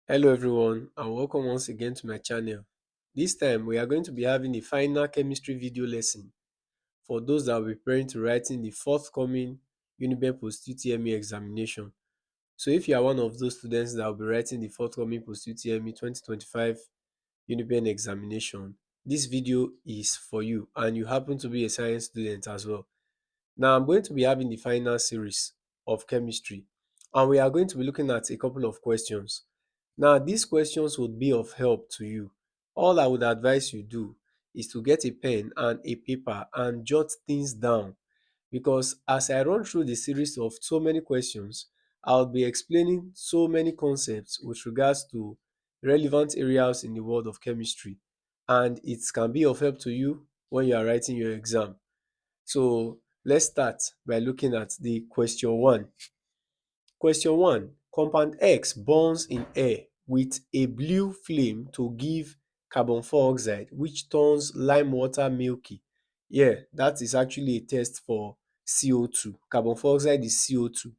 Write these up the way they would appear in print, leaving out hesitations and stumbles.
Hello everyone and welcome once again to my channel. This time we are going to be having a final chemistry video lesson for those that will be preparing to writing the forthcoming Uniben post-UTME examination. So if you are one of those students that will be writing the forthcoming post-UTME 2025 Uniben examination, this video is for you and you happen to be a science student as well. Now I'm going to be having the final series of chemistry and we are going to be looking at a couple of questions. Now these questions would be of help to you. All I would advise you do is to get a pen and a paper and jot things down, because as I run through the series of so many questions, I'll be explaining so many concepts with regards to relevant areas in the world of chemistry, and it can be of help to you when you are writing your exam. So let's start by looking at the question 1. Question 1. Compound X burns in air with a blue flame to give carbon dioxide which turns lime water milky. Yeah, that is actually a test for CO2. Carbon dioxide is CO2.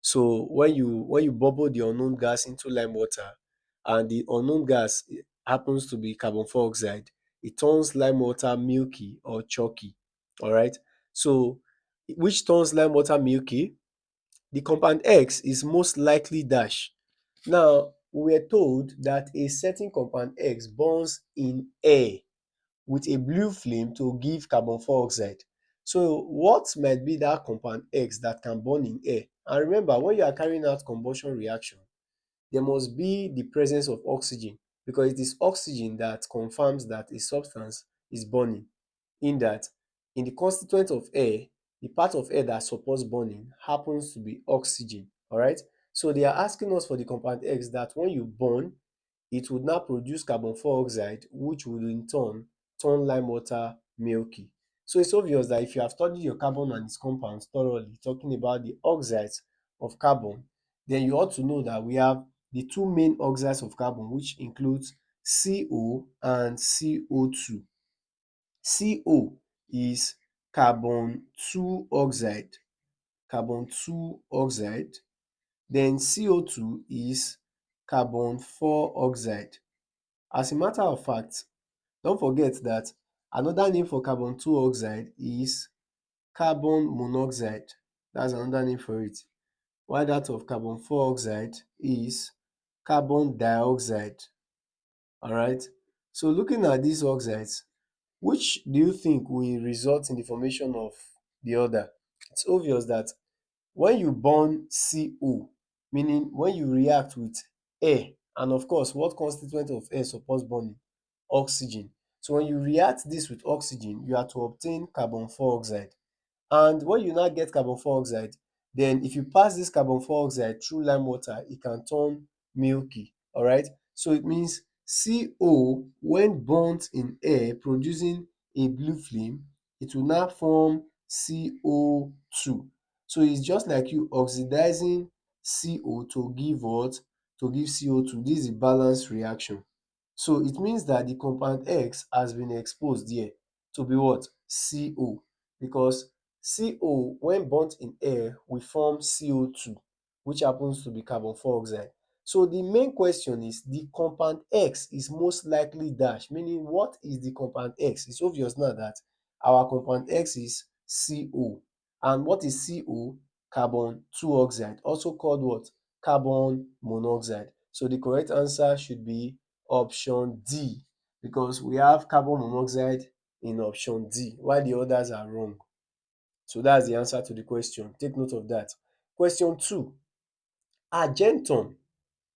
So when you bubble the unknown gas into lime water and the unknown gas happens to be carbon dioxide, it turns lime water milky or chalky. Alright. So which turns lime water milky? The compound X is most likely dash. Now we were told that a certain compound X burns in air with a blue flame to give carbon dioxide. So what might be that compound X that can burn in air? And remember, when you are carrying out combustion reaction, there must be the presence of oxygen, because it is oxygen that confirms that a substance is burning. In that, in the constituent of air, the part of air that supports burning happens to be oxygen. Alright. So they are asking us for the compound X that when you burn, it would now produce carbon dioxide which would in turn lime water milky. So it's obvious that if you have studied your carbon and its compounds thoroughly, talking about the oxides of carbon, then you ought to know that we have the two main oxides of carbon, which includes CO and CO2. CO is carbon 2 oxide, carbon 2 oxide, then CO2 is carbon 4 oxide. As a matter of fact, don't forget that another name for carbon 2 oxide is carbon monoxide. That's another name for it. While that of carbon 4 oxide is carbon dioxide. Alright. So looking at these oxides, which do you think will result in the formation of the other? It's obvious that when you burn CO, meaning when you react with air, and of course what constituent of air supports burning? Oxygen. So when you react this with oxygen, you are to obtain carbon dioxide. And when you now get carbon dioxide, then if you pass this carbon dioxide through lime water, it can turn milky. Alright. So it means CO, when burnt in air producing a blue flame, it will now form CO2. So it's just like you oxidizing CO to give what? To give CO2. This is a balanced reaction. So it means that the compound X has been exposed here to be what? CO. Because CO, when burnt in air, will form CO2, which happens to be carbon dioxide. So the main question is, the compound X is most likely dash, meaning what is the compound X? It's obvious now that our compound X is CO. And what is CO? Carbon 2 oxide, also called what? Carbon monoxide. So the correct answer should be option D, because we have carbon monoxide in option D while the others are wrong. So that's the answer to the question. Take note of that. Question 2. Argentum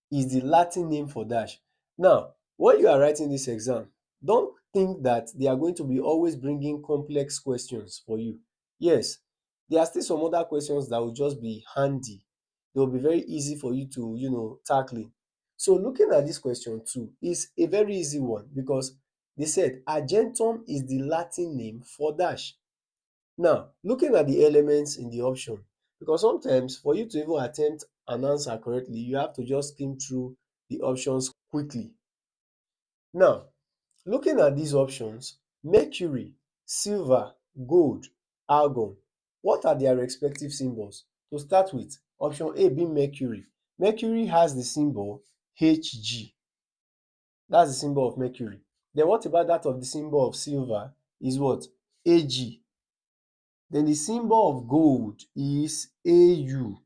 is the Latin name for dash. Now, when you are writing this exam, don't think that they are going to be always bringing complex questions for you. Yes, there are still some other questions that will just be handy. They will be very easy for you to, tackling. So looking at this question too is a very easy one, because they said argentum is the Latin name for dash. Now, looking at the elements in the option, because sometimes for you to even attempt an answer correctly, you have to just skim through the options quickly. Now, looking at these options, mercury, silver, gold, argon, what are their respective symbols? To start with, option A being mercury. Mercury has the symbol Hg. That's the symbol of mercury. Then what about that of the symbol of silver is what? Ag. Then the symbol of gold is Au,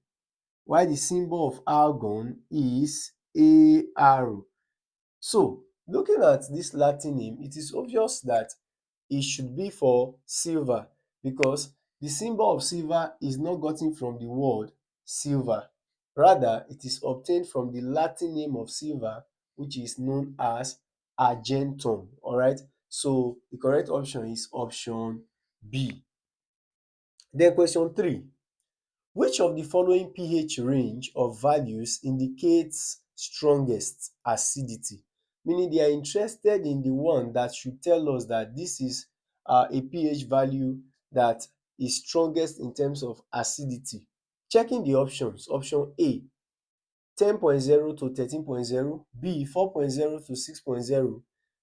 while the symbol of argon is Ar. So looking at this Latin name, it is obvious that it should be for silver because the symbol of silver is not gotten from the word silver. Rather, it is obtained from the Latin name of silver, which is known as argentum. Alright, so the correct option is option B. Then question 3. Which of the following pH range of values indicates strongest acidity? Meaning they are interested in the one that should tell us that this is a pH value that is strongest in terms of acidity. Checking the options: option A 10.0 to 13.0, B 4.0 to 6.0,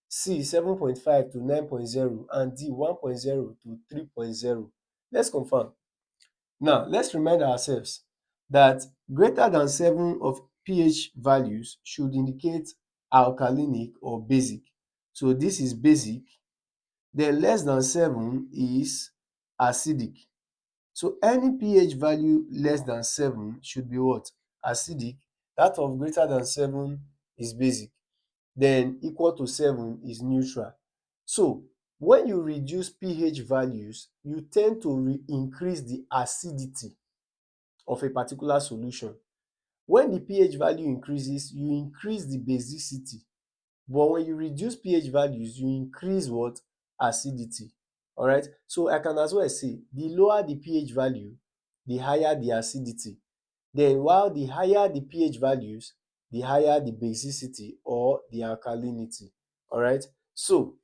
C 7.5 to 9.0, and D 1.0 to 3.0. Let's confirm. Now, let's remind ourselves that greater than 7 of pH values should indicate alkalinic or basic. So this is basic. Then less than 7 is acidic. So any pH value less than 7 should be what? Acidic. That of greater than 7 is basic. Then equal to 7 is neutral. So when you reduce pH values, you tend to increase the acidity of a particular solution. When the pH value increases, you increase the basicity, but when you reduce pH values, you increase what? Acidity. Alright, so I can as well say the lower the pH value, the higher the acidity. Then while the higher the pH values, the higher the basicity or the alkalinity. Alright, so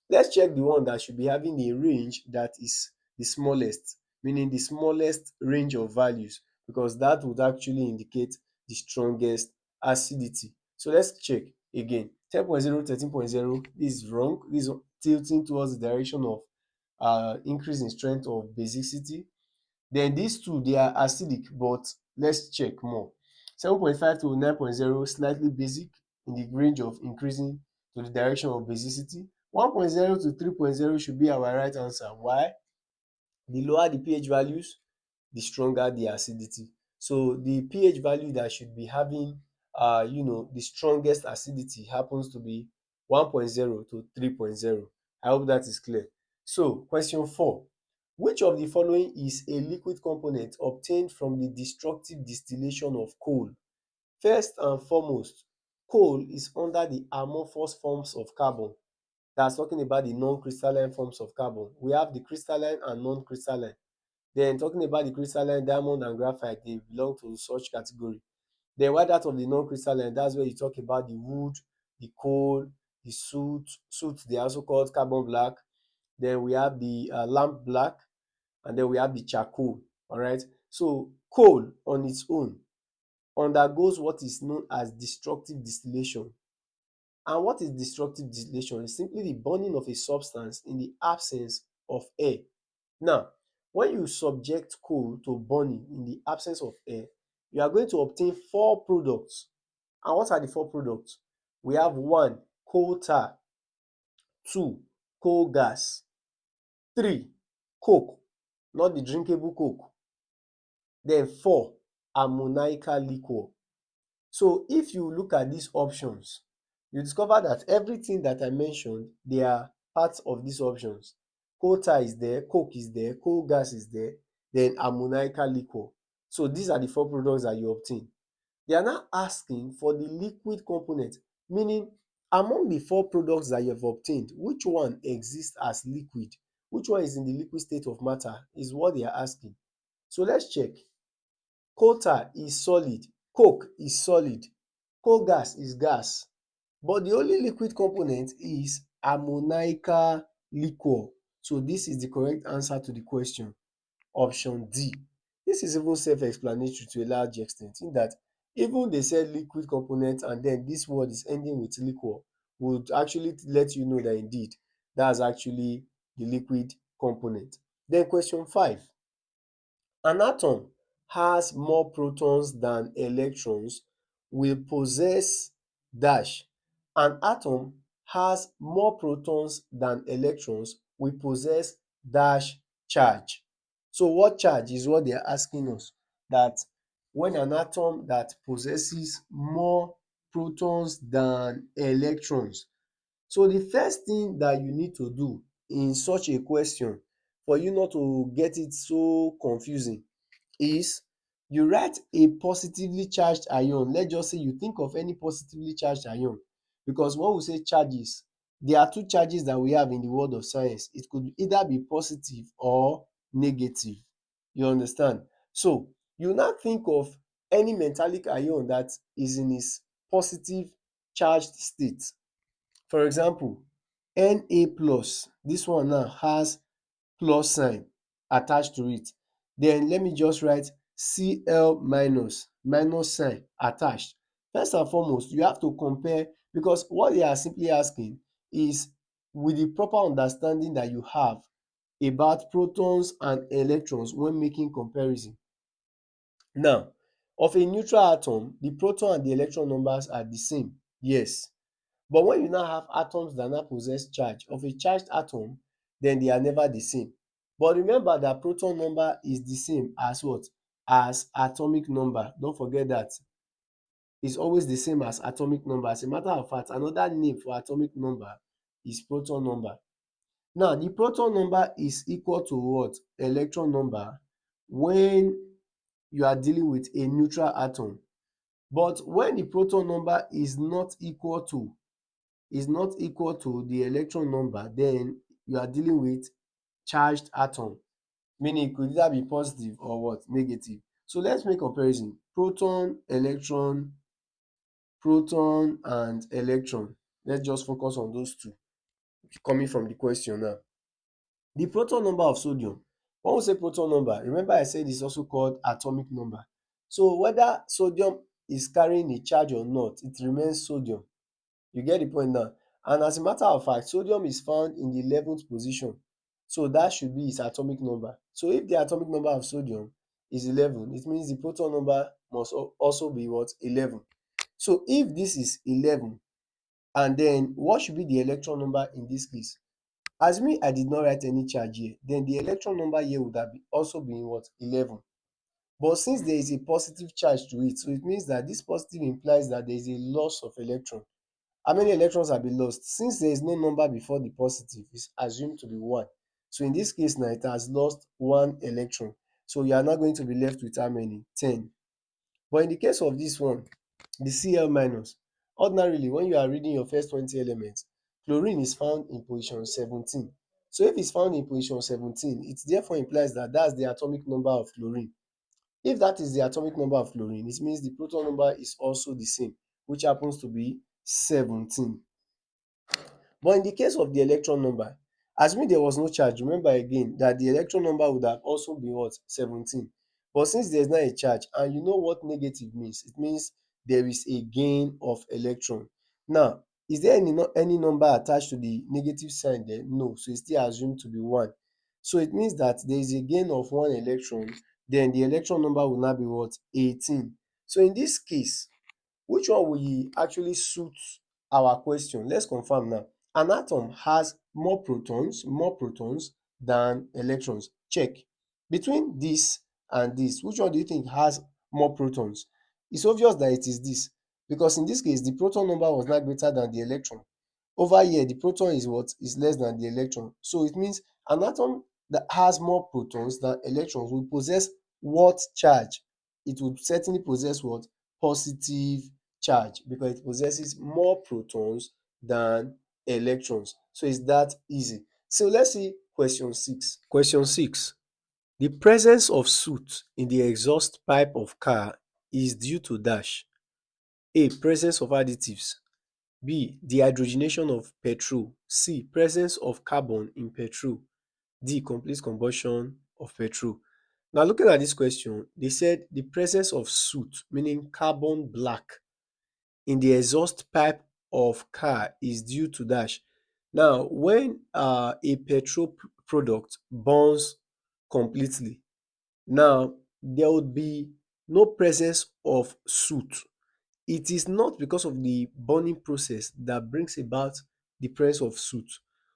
let's check the one that should be having a range that is the smallest, meaning the smallest range of values, because that would actually indicate the strongest acidity. So let's check again. 10.0, 13.0, this is wrong. This is tilting towards the direction of increase in strength of basicity. Then these two, they are acidic, but let's check more. 7.5 to 9.0 slightly basic in the range of increasing to the direction of basicity. 1.0 to 3.0 should be our right answer. Why? The lower the pH values, the stronger the acidity. So the pH value that should be having the strongest acidity happens to be 1.0 to 3.0. I hope that is clear. So question 4. Which of the following is a liquid component obtained from the destructive distillation of coal? First and foremost, coal is under the amorphous forms of carbon. That's talking about the non-crystalline forms of carbon. We have the crystalline and non-crystalline. Then talking about the crystalline, diamond and graphite, they belong to such category. Then while that of the non-crystalline, that's where you talk about the wood, the coal, the soot they are also called carbon black. Then we have the lamp black, and then we have the charcoal. All right. So coal on its own undergoes what is known as destructive distillation. And what is destructive distillation? It's simply the burning of a substance in the absence of air. Now, when you subject coal to burning in the absence of air, you are going to obtain four products. And what are the four products? We have one, coal tar; two, coal gas; three, coke, not the drinkable coke; then four, ammoniacal liquor. So if you look at these options, you discover that everything that I mentioned, they are parts of these options. Coal tar is there, coke is there, coal gas is there, then ammoniacal liquor. So these are the four products that you obtain. They are now asking for the liquid component, meaning among the four products that you have obtained, which one exists as liquid? Which one is in the liquid state of matter is what they are asking. So let's check. Coal tar is solid, coke is solid, coal gas is gas, but the only liquid component is ammoniacal liquor. So this is the correct answer to the question, option D. This is even self-explanatory to a large extent, in that even they said liquid component and then this word is ending with liquor would actually let you know that indeed that's actually the liquid component. Then question 5. An atom has more protons than electrons will possess dash. An atom has more protons than electrons will possess dash charge. So what charge is what they are asking us, that when an atom that possesses more protons than electrons. So the first thing that you need to do in such a question, for you not to get it so confusing, is you write a positively charged ion. Let's just say you think of any positively charged ion, because when we say charges, there are two charges that we have in the world of science. It could either be positive or negative. You understand? So you now think of any metallic ion that is in its positive charged state. For example, Na plus, this one now has plus sign attached to it. Den let me just write Cl minus, minus sign attached. First and foremost, you have to compare, because what they are simply asking is, with the proper understanding that you have about protons and electrons when making comparison. Now, of a neutral atom, the proton and the electron numbers are the same, yes. But when you now have atoms that now possess charge, of a charged atom, then they are never the same. But remember that proton number is the same as what? As atomic number. Don't forget that. It's always the same as atomic number. As a matter of fact, another name for atomic number is proton number. Now, the proton number is equal to what? Electron number when you are dealing with a neutral atom. But when the proton number is not equal to the electron number, then you are dealing with charged atom, meaning it could either be positive or what? Negative. So let's make comparison. Proton and electron. Let's just focus on those two coming from the question now. The proton number of sodium. When we say proton number, remember I said it's also called atomic number. So whether sodium is carrying a charge or not, it remains sodium. You get the point now. And as a matter of fact, sodium is found in the 11th position. So that should be its atomic number. So if the atomic number of sodium is 11, it means the proton number must also be what? 11. So if this is 11, and then what should be the electron number in this case? Assuming I did not write any charge here, then the electron number here would have also been what? 11. But since there is a positive charge to it, so it means that this positive implies that there is a loss of electron. How many electrons have been lost? Since there is no number before the positive, it's assumed to be 1. So in this case now, it has lost 1 electron. So you are now going to be left with how many? 10. But in the case of this one, the Cl minus, ordinarily when you are reading your first 20 elements, chlorine is found in position 17. So if it's found in position 17, it therefore implies that that's the atomic number of chlorine. If that is the atomic number of chlorine, it means the proton number is also the same, which happens to be 17. But in the case of the electron number, assuming there was no charge, remember again that the electron number would have also been what? 17. But since there is not a charge, and you know what negative means, it means there is a gain of electron. Now, is there any number attached to the negative sign there? No, so it's still assumed to be 1. So it means that there is a gain of 1 electron, then the electron number will now be what? 18. So in this case, which one will actually suit our question? Let's confirm now. An atom has more protons than electrons. Check. Between this and this, which one do you think has more protons? It's obvious that it is this, because in this case, the proton number was not greater than the electron. Over here, the proton is what? Is less than the electron. So it means an atom that has more protons than electrons will possess what charge? It would certainly possess what? Positive charge, because it possesses more protons than electrons. So it's that easy. So let's see question 6. Question 6. The presence of soot in the exhaust pipe of car is due to dash. A. Presence of additives. B. Dehydrogenation of petrol. C. Presence of carbon in petrol. D. Complete combustion of petrol. Now looking at this question, they said the presence of soot, meaning carbon black, in the exhaust pipe of car is due to dash. Now, when a petrol product burns completely, now there would be no presence of soot it is not because of the burning process that brings about the presence of soot.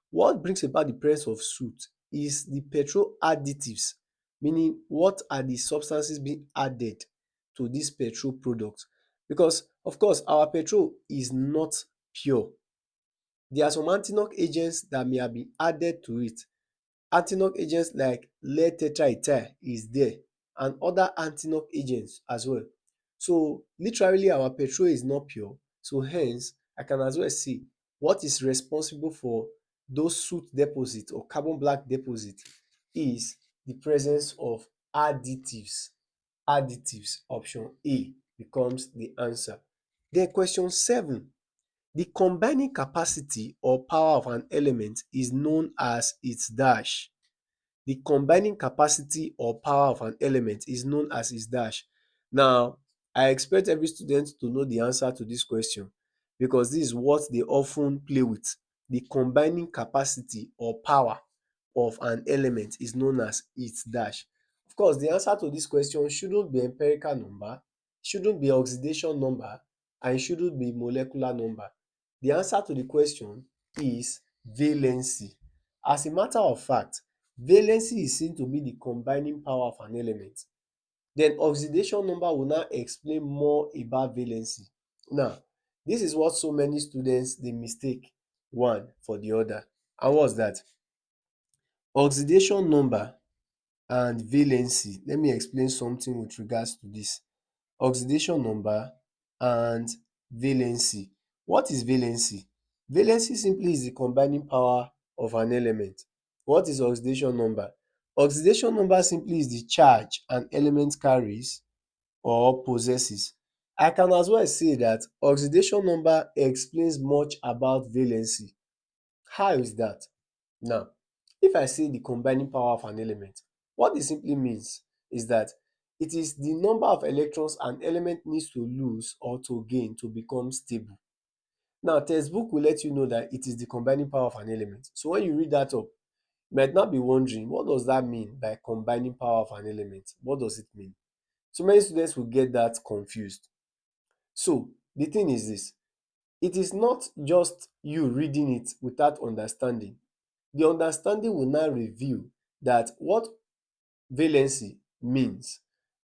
What brings about the presence of soot is the petrol additives, meaning what are the substances being added to this petrol product. Because of course our petrol is not pure. There are some anti-knock agents that may have been added to it. Anti-knock agents like lead tetraethyl is there, and other anti-knock agents as well. So literally our petrol is not pure, so hence I can as well say what is responsible for those soot deposit or carbon black deposit is the presence of additives. Additives, option A becomes the answer. Den question 7, the combining capacity or power of an element is known as its dash. The combining capacity or power of an element is known as its dash. Now, I expect every student to know the answer to this question because this is what they often play with. The combining capacity or power of an element is known as its dash. Of course, the answer to this question shouldn't be empirical number, shouldn't be oxidation number, and it shouldn't be molecular number. The answer to the question is valency. As a matter of fact, valency is seen to be the combining power of an element. Then oxidation number will now explain more about valency. Now, this is what so many students dey mistake one for the other. And what's that? Oxidation number and valency. Let me explain something with regards to this. Oxidation number and valency. What is valency? Valency simply is the combining power of an element. What is oxidation number? Oxidation number simply is the charge an element carries or possesses. I can as well say that oxidation number explains much about valency. How is that? Now, if I say the combining power of an element, what it simply means is that it is the number of electrons an element needs to lose or to gain to become stable. Now, textbook will let you know that it is the combining power of an element. So when you read that up, you might not be wondering, what does that mean by combining power of an element? What does it mean? So many students will get that confused. So the thing is this, it is not just you reading it without understanding. The understanding will now reveal that what valency means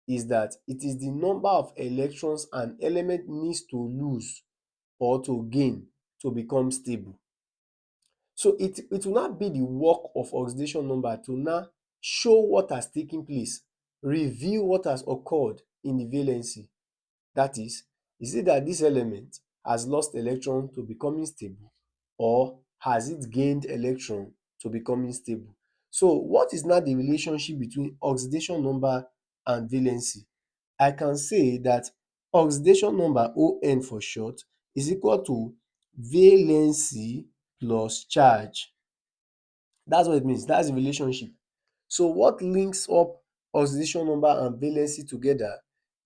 is that it is the number of electrons an element needs to lose or to gain to become stable. So it will not be the work of oxidation number to now show what has taken place, reveal what has occurred in the valency. That is it that this element has lost electron to becoming stable, or has it gained electron to becoming stable? So what is now the relationship between oxidation number and valency? I can say that oxidation number, ON for short, is equal to valency plus charge. That's what it means. That's the relationship. So what links up oxidation number and valency together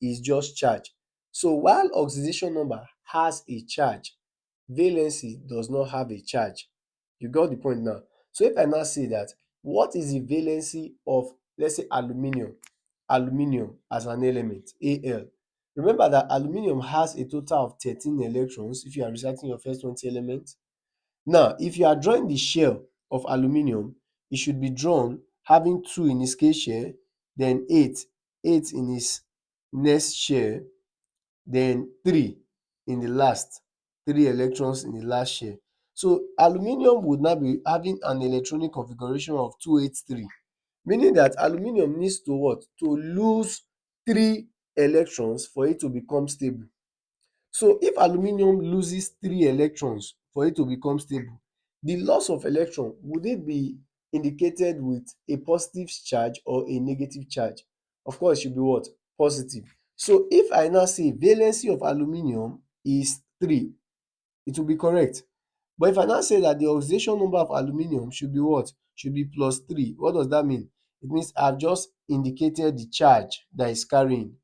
is just charge. So while oxidation number has a charge, valency does not have a charge. You got the point now. So if I now say that, what is the valency of, let's say, aluminium as an element, Al. Remember that aluminium has a total of 13 electrons if you are reciting your first 20 elements. Now, if you are drawing the shell of aluminium, it should be drawn having 2 in its case shell, then 8 in its next shell, then 3 in the last, 3 electrons in the last shell. So aluminium would now be having an electronic configuration of 283, meaning that aluminium needs to what? To lose 3 electrons for it to become stable. So if aluminium loses 3 electrons for it to become stable, the loss of electron, would it be indicated with a positive charge or a negative charge? Of course, it should be what? Positive. So if I now say valency of aluminium is 3, it will be correct. But if I now say that the oxidation number of aluminium should be what? Should be plus 3. What does that mean? It means I've just indicated the charge that is carrying.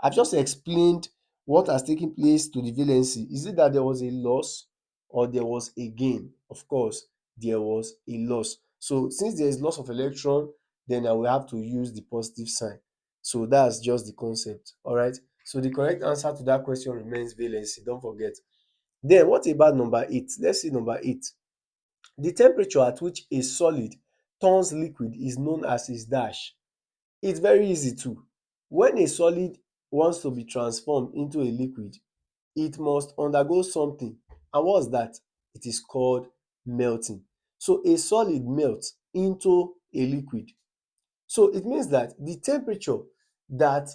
I've just explained what has taken place to the valency. Is it that there was a loss or there was a gain? Of course, there was a loss. So since there is loss of electron, then I will have to use the positive sign. So that's just the concept. All right. So the correct answer to that question remains valency. Don't forget. Then what about number 8? Let's see number 8. The temperature at which a solid turns liquid is known as its dash. It's very easy too. When a solid wants to be transformed into a liquid, it must undergo something. And what's that? It is called melting. So a solid melts into a liquid. So it means that the temperature that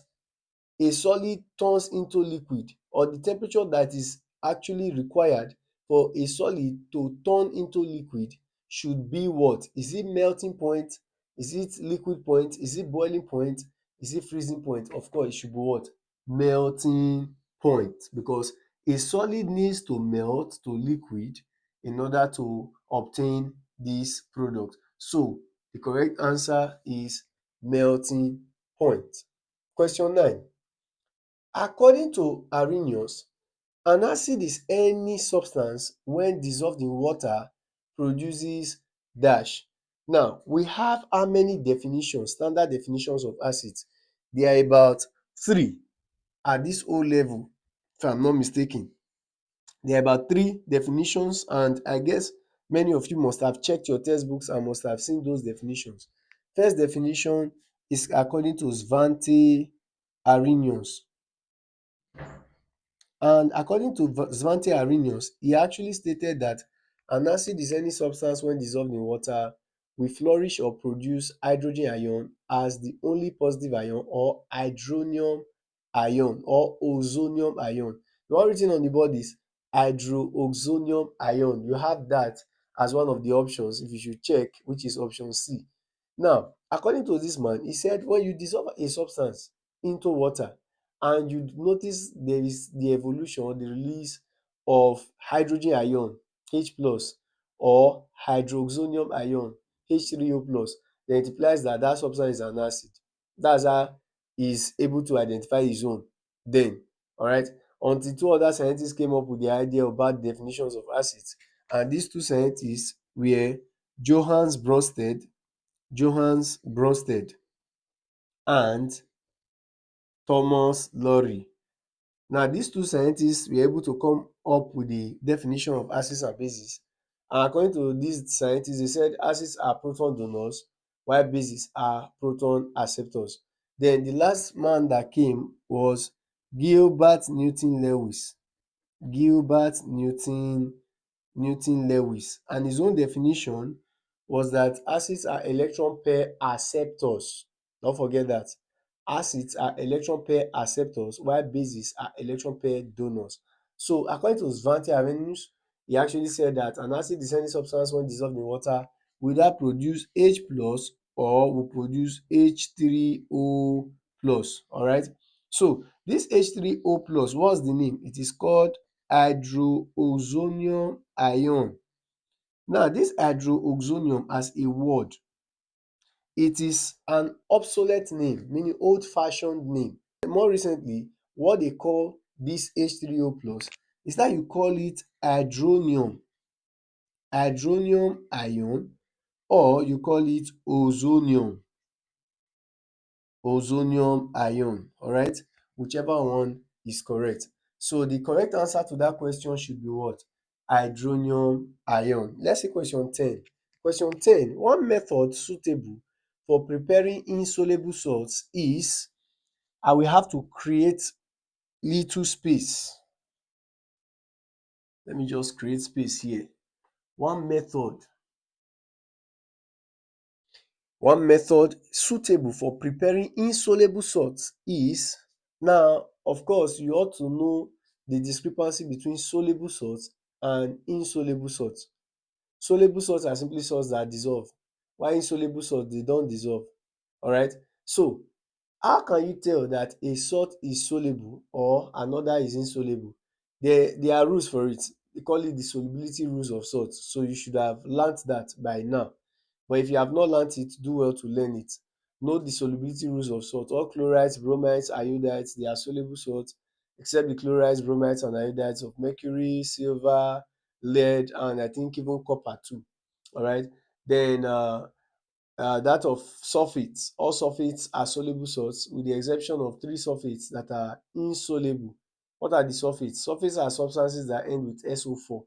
a solid turns into liquid, or the temperature that is actually required for a solid to turn into liquid, should be what? Is it melting point? Is it liquid point? Is it boiling point? Is it freezing point? Of course, it should be what? Melting point, because a solid needs to melt to liquid in order to obtain this product. So the correct answer is melting point. Question 9. According to Arrhenius, an acid is any substance when dissolved in water produces dash. Now, we have how many definitions, standard definitions of acids? There are about 3 at this O level, if I'm not mistaken. There are about 3 definitions, and I guess many of you must have checked your textbooks and must have seen those definitions. First definition is according to Svante Arrhenius. And according to Svante Arrhenius, he actually stated that an acid is any substance when dissolved in water will flourish or produce hydrogen ion as the only positive ion, or hydronium ion, or ozonium ion. The one written on the board is hydroxonium ion. You have that as one of the options if you should check, which is option C. Now, according to this man, he said when you dissolve a substance into water, and you notice there is the evolution or the release of hydrogen ion H plus, or hydroxonium ion H3O plus, then it implies that that substance is an acid. That's how he is able to identify his own then. Alright, until 2 other scientists came up with the idea about definitions of acids, and these 2 scientists were Johannes Bronsted and Thomas Lowry. Now, these 2 scientists were able to come up with the definition of acids and bases. And according to these scientists, they said acids are proton donors while bases are proton acceptors. Then the last man that came was Gilbert Newton Lewis. Gilbert Newton Lewis. And his own definition was that acids are electron pair acceptors. Don't forget that. Acids are electron pair acceptors while bases are electron pair donors. So according to Svante Arrhenius, he actually said that an acid is any substance when dissolved in water will either produce H plus or will produce H3O plus. Alright. So this H3O plus, what's the name? It is called hydroxonium ion. Now, this hydroxonium as a word, it is an obsolete name, meaning old-fashioned name. More recently, what they call this H3O plus is that you call it hydronium ion, or you call it ozonium ion. Alright, whichever one is correct. So the correct answer to that question should be what? Hydronium ion. Let's see question 10. Question 10. One method suitable for preparing insoluble salts is, I will have to create little space. Let me just create space here. One method One method suitable for preparing insoluble salts is, now of course you ought to know the discrepancy between soluble salts and insoluble salts. Soluble salts are simply salts that dissolve, while insoluble salts, they don't dissolve. Alright, so how can you tell that a salt is soluble or another is insoluble? There are rules for it. They call it the solubility rules of salt. So you should have learnt that by now. But if you have not learnt it, do well to learn it. Know the solubility rules of salt. All chlorides, bromides, iodides, they are soluble salts, except the chlorides, bromides, and iodides of mercury, silver, lead, and I think even copper too. Alright. Then that of sulfates. All sulfates are soluble salts with the exception of three sulfates that are insoluble. What are the sulfates? Sulfates are substances that end with SO4.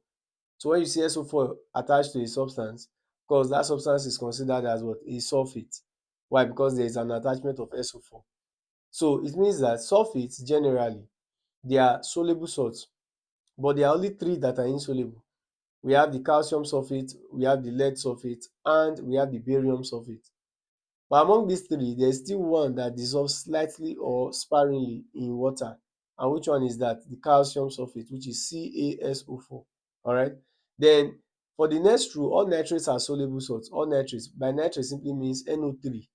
So when you see SO4 attached to a substance, because that substance is considered as what? A sulfate. Why? Because there is an attachment of SO4. So it means that sulfates generally they are soluble salts, but there are only three that are insoluble. We have the calcium sulfate, we have the lead sulfate, and we have the barium sulfate. But among these three, there is still one that dissolves slightly or sparingly in water. And which one is that? The calcium sulfate, which is CaSO4. Alright. Then for the next rule, all nitrates are soluble salts. All nitrates, by nitrate simply means NO3.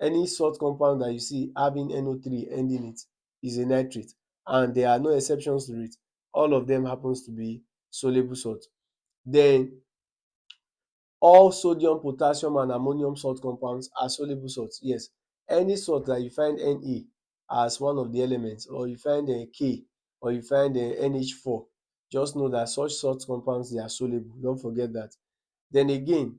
Any salt compound that you see having NO3 ending it is a nitrate. And there are no exceptions to it. All of them happens to be soluble salt. Then all sodium, potassium and ammonium salt compounds are soluble salts. Yes, any salt that you find Na as one of the elements, or you find K, or you find NH4, just know that such salt compounds they are soluble. Don't forget that. Then again,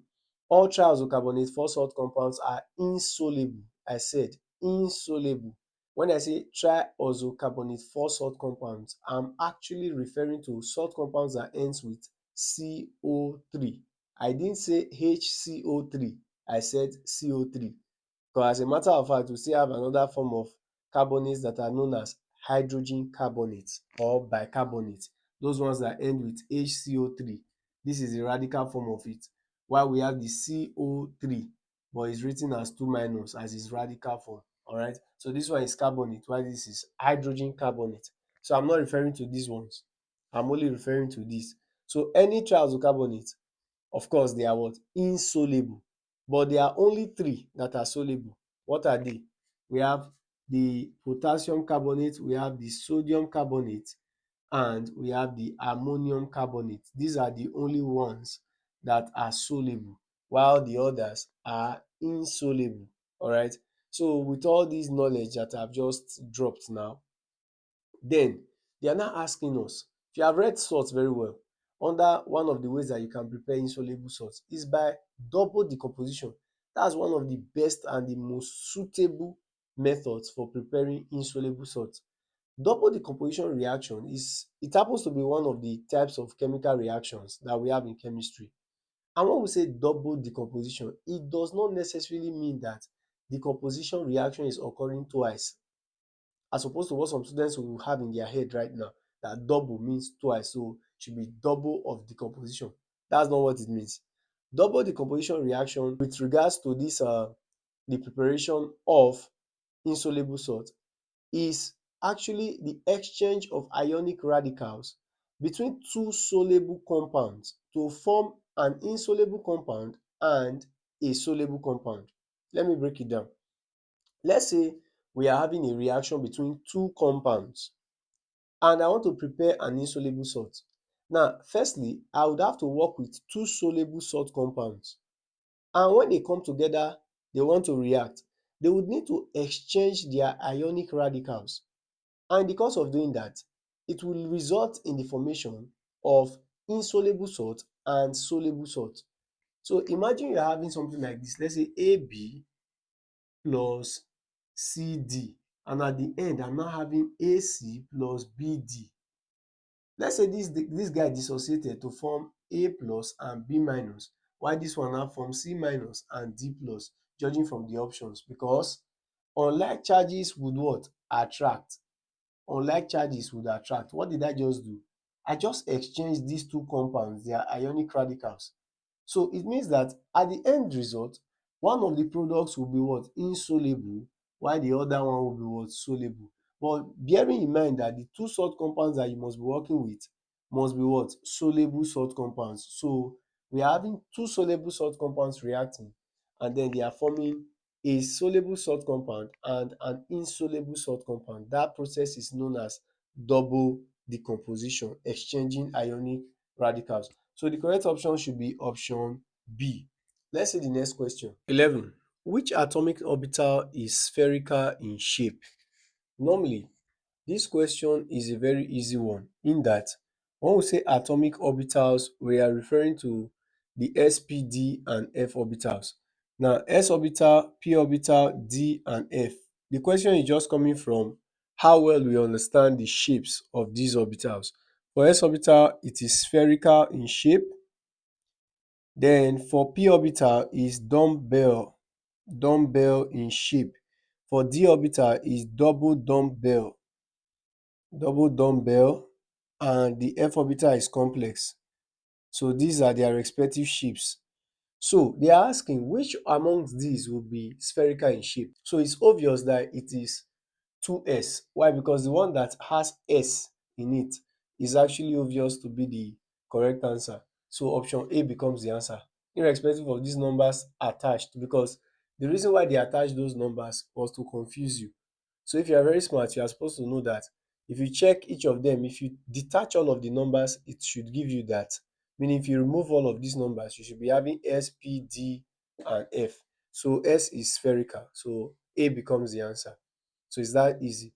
all triazocarbonate 4 salt compounds are insoluble. I said insoluble. When I say triazocarbonate 4 salt compounds, I'm actually referring to salt compounds that ends with CO3. I didn't say HCO3, I said CO3. Because as a matter of fact, we still have another form of carbonates that are known as hydrogen carbonates or bicarbonate. Those ones that end with HCO3. This is the radical form of it. While we have the CO3, but it's written as 2 minus as its radical form. Alright. So this one is carbonate, while this is hydrogen carbonate. So I'm not referring to these ones. I'm only referring to this. So any triazocarbonate, of course, they are what? Insoluble. But there are only three that are soluble. What are they? We have the potassium carbonate, we have the sodium carbonate, and we have the ammonium carbonate. These are the only ones that are soluble, while the others are insoluble. Alright. So with all this knowledge that I've just dropped now, then they are now asking us, if you have read salts very well, under one of the ways that you can prepare insoluble salts is by double decomposition. That's one of the best and the most suitable methods for preparing insoluble salts. Double decomposition reaction it happens to be one of the types of chemical reactions that we have in chemistry. And when we say double decomposition, it does not necessarily mean that decomposition reaction is occurring twice, as opposed to what some students will have in their head right now, that double means twice, so it should be double of decomposition. That's not what it means. Double decomposition reaction with regards to this the preparation of insoluble salt is actually the exchange of ionic radicals between two soluble compounds to form an insoluble compound and a soluble compound. Let me break it down. Let's say we are having a reaction between two compounds and I want to prepare an insoluble salt. Now, firstly, I would have to work with two soluble salt compounds, and when they come together, they want to react, they would need to exchange their ionic radicals, and because of doing that, it will result in the formation of insoluble salt and soluble salt. So imagine you're having something like this. Let's say AB plus CD, and at the end I'm now having AC plus BD. Let's say this guy dissociated to form A plus and B minus, while this one now forms C minus and D plus, judging from the options, because unlike charges would what? Attract. Unlike charges would attract. What did I just do? I just exchanged these two compounds, their ionic radicals. So it means that at the end result, one of the products will be what? Insoluble, while the other one will be what? Soluble. But bearing in mind that the two salt compounds that you must be working with must be what? Soluble salt compounds. So we are having two soluble salt compounds reacting, and then they are forming a soluble salt compound and an insoluble salt compound. That process is known as double decomposition, exchanging ionic radicals. So the correct option should be option B. Let's see the next question. 11. Which atomic orbital is spherical in shape? Normally, this question is a very easy one, in that when we say atomic orbitals, we are referring to the s, p, d and f orbitals. Now s orbital, p orbital, d and f. The question is just coming from how well we understand the shapes of these orbitals. For s orbital, it is spherical in shape. Then for p orbital is dumbbell in shape. For d orbital is double dumbbell, and the f orbital is complex. So these are their respective shapes. So they are asking which amongst these will be spherical in shape. So it's obvious that it is 2s. Why? Because the one that has s in it is actually obvious to be the correct answer. So option A becomes the answer, irrespective of these numbers attached, because the reason why they attach those numbers was to confuse you. So if you are very smart, you are supposed to know that if you check each of them, if you detach all of the numbers, it should give you that. Meaning if you remove all of these numbers, you should be having S, P, D, and F. So S is spherical. So A becomes the answer. So it's that easy.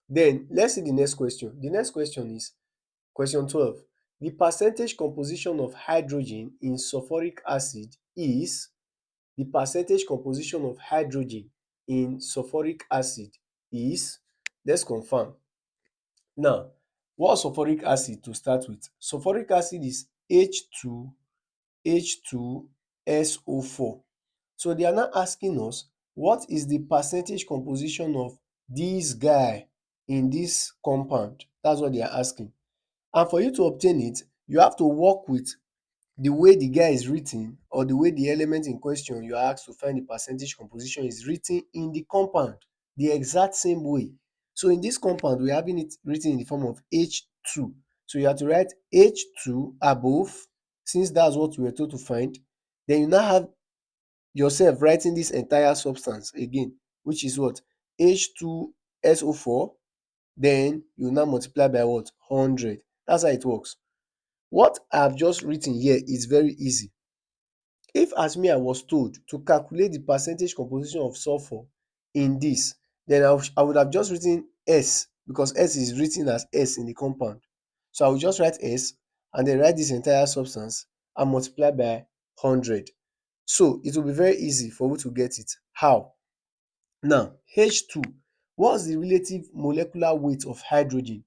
Then let's see the next question. The next question is question 12. The percentage composition of hydrogen in sulfuric acid is the percentage composition of hydrogen in sulfuric acid is, let's confirm. Now, what's sulfuric acid to start with? Sulfuric acid is H2SO4. So they are now asking us what is the percentage composition of this guy in this compound. That's what they are asking. And for you to obtain it, you have to work with the way the guy is written, or the way the element in question you are asked to find the percentage composition is written in the compound, the exact same way. So in this compound, we're having it written in the form of H2. So you have to write H2 above, since that's what we were told to find. Then you now have yourself writing this entire substance again, which is what? H2SO4. Then you now multiply by what? 100. That's how it works. What I've just written here is very easy. If as me I was told to calculate the percentage composition of sulfur in this, then I would have just written S, because S is written as S in the compound. So I will just write S and then write this entire substance and multiply by 100. So it will be very easy for you to get it. How? Now, H2, what's the relative molecular weight of hydrogen?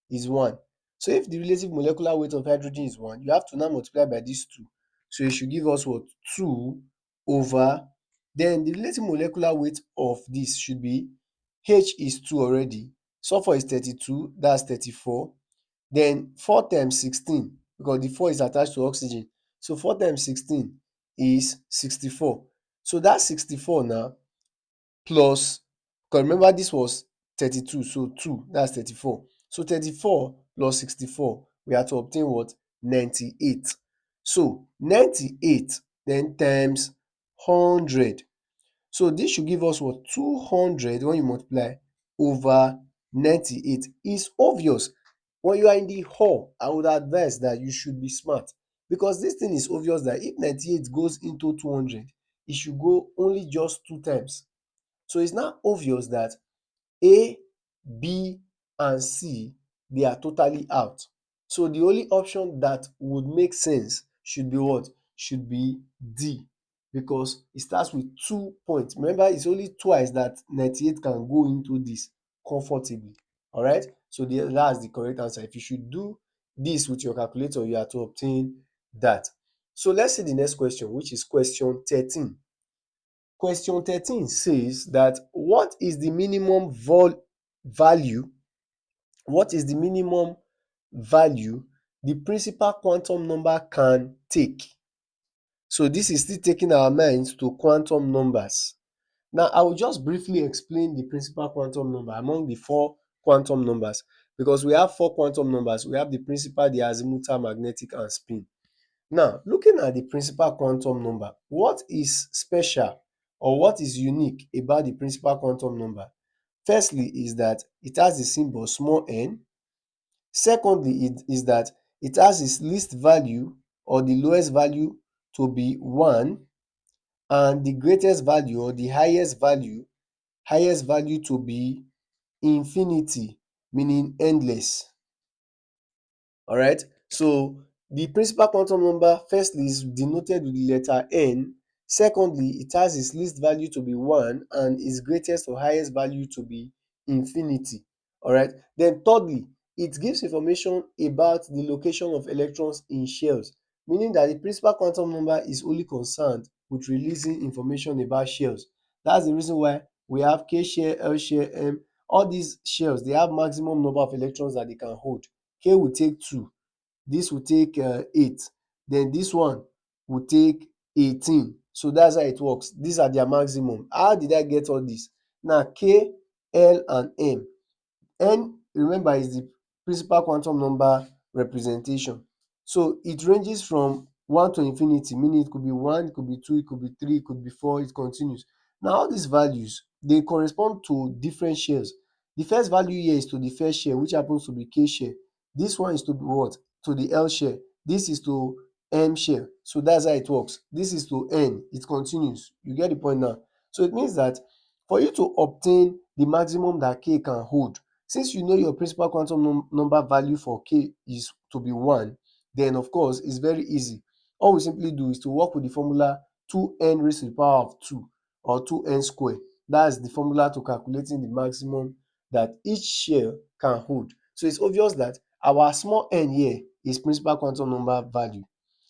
Is 1. So if the relative molecular weight of hydrogen is 1, you have to now multiply by this 2. So it should give us what? 2 over, then the relative molecular weight of this should be, H is 2 already, sulfur is 32, that's 34. Then 4 times 16, because the 4 is attached to oxygen. So 4 times 16 is 64. So that 64 now plus, because remember this was 32, so 2, that's 34. So 34 plus 64, we have to obtain what? 98. So 98 then times 100. So this should give us what? 200 when you multiply over 98. It's obvious. When you are in the hall, I would advise that you should be smart, because this thing is obvious that if 98 goes into 200, it should go only just 2 times. So it's now obvious that A, B, and C, they are totally out. So the only option that would make sense should be what? Should be D, because it starts with 2 points. Remember, it's only twice that 98 can go into this comfortably. All right. So that's the correct answer. If you should do this with your calculator, you have to obtain that. So let's see the next question, which is question 13. Question 13 says that what is the minimum value, what is the minimum value the principal quantum number can take? So this is still taking our minds to quantum numbers. Now I will just briefly explain the principal quantum number among the 4 quantum numbers, because we have 4 quantum numbers. We have the principal, the azimuthal, magnetic, and spin. Now, looking at the principal quantum number, what is special or what is unique about the principal quantum number? Firstly is that it has the symbol small n. Secondly, it is that it has its least value or the lowest value to be 1, and the greatest value or the highest value to be infinity, meaning endless. All right. So the principal quantum number firstly is denoted with the letter n. Secondly, it has its least value to be 1 and its greatest or highest value to be infinity. Alright. Then thirdly, it gives information about the location of electrons in shells, meaning that the principal quantum number is only concerned with releasing information about shells. That's the reason why we have K shell, L shell, M. All these shells, they have maximum number of electrons that they can hold. K will take 2, this will take 8, then this one will take 18. So that's how it works. These are their maximum. How did I get all this? Now K, L and M. N, remember, is the principal quantum number representation. So it ranges from 1 to infinity, meaning it could be 1, it could be 2, it could be 3, it could be 4, it continues. Now all these values, they correspond to different shells. The first value here is to the first shell, which happens to be K shell. This one is to be what? To the L shell. This is to M shell. So that's how it works. This is to N. It continues. You get the point now. So it means that for you to obtain the maximum that K can hold, since you know your principal quantum number value for K is to be 1, then of course it's very easy. All we simply do is to work with the formula 2n raised to the power of 2 or 2n square. That's the formula to calculating the maximum that each shell can hold. So it's obvious that our small n here is principal quantum number value.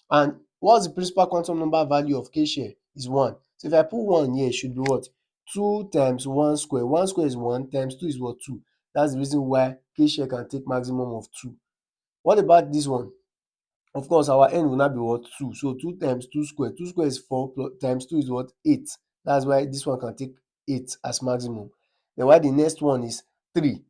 And what's the principal quantum number value of K shell? Is 1. So if I put 1 here, it should be what? 2 times 1 square. 1 square is 1 times 2 is what? 2. That's the reason why K shell can take maximum of 2. What about this one? Of course, our n will now be what? 2. So 2 times 2 square. 2 square is 4 plus times 2 is what? 8. That's why this one can take 8 as maximum. Then why the next one is 3.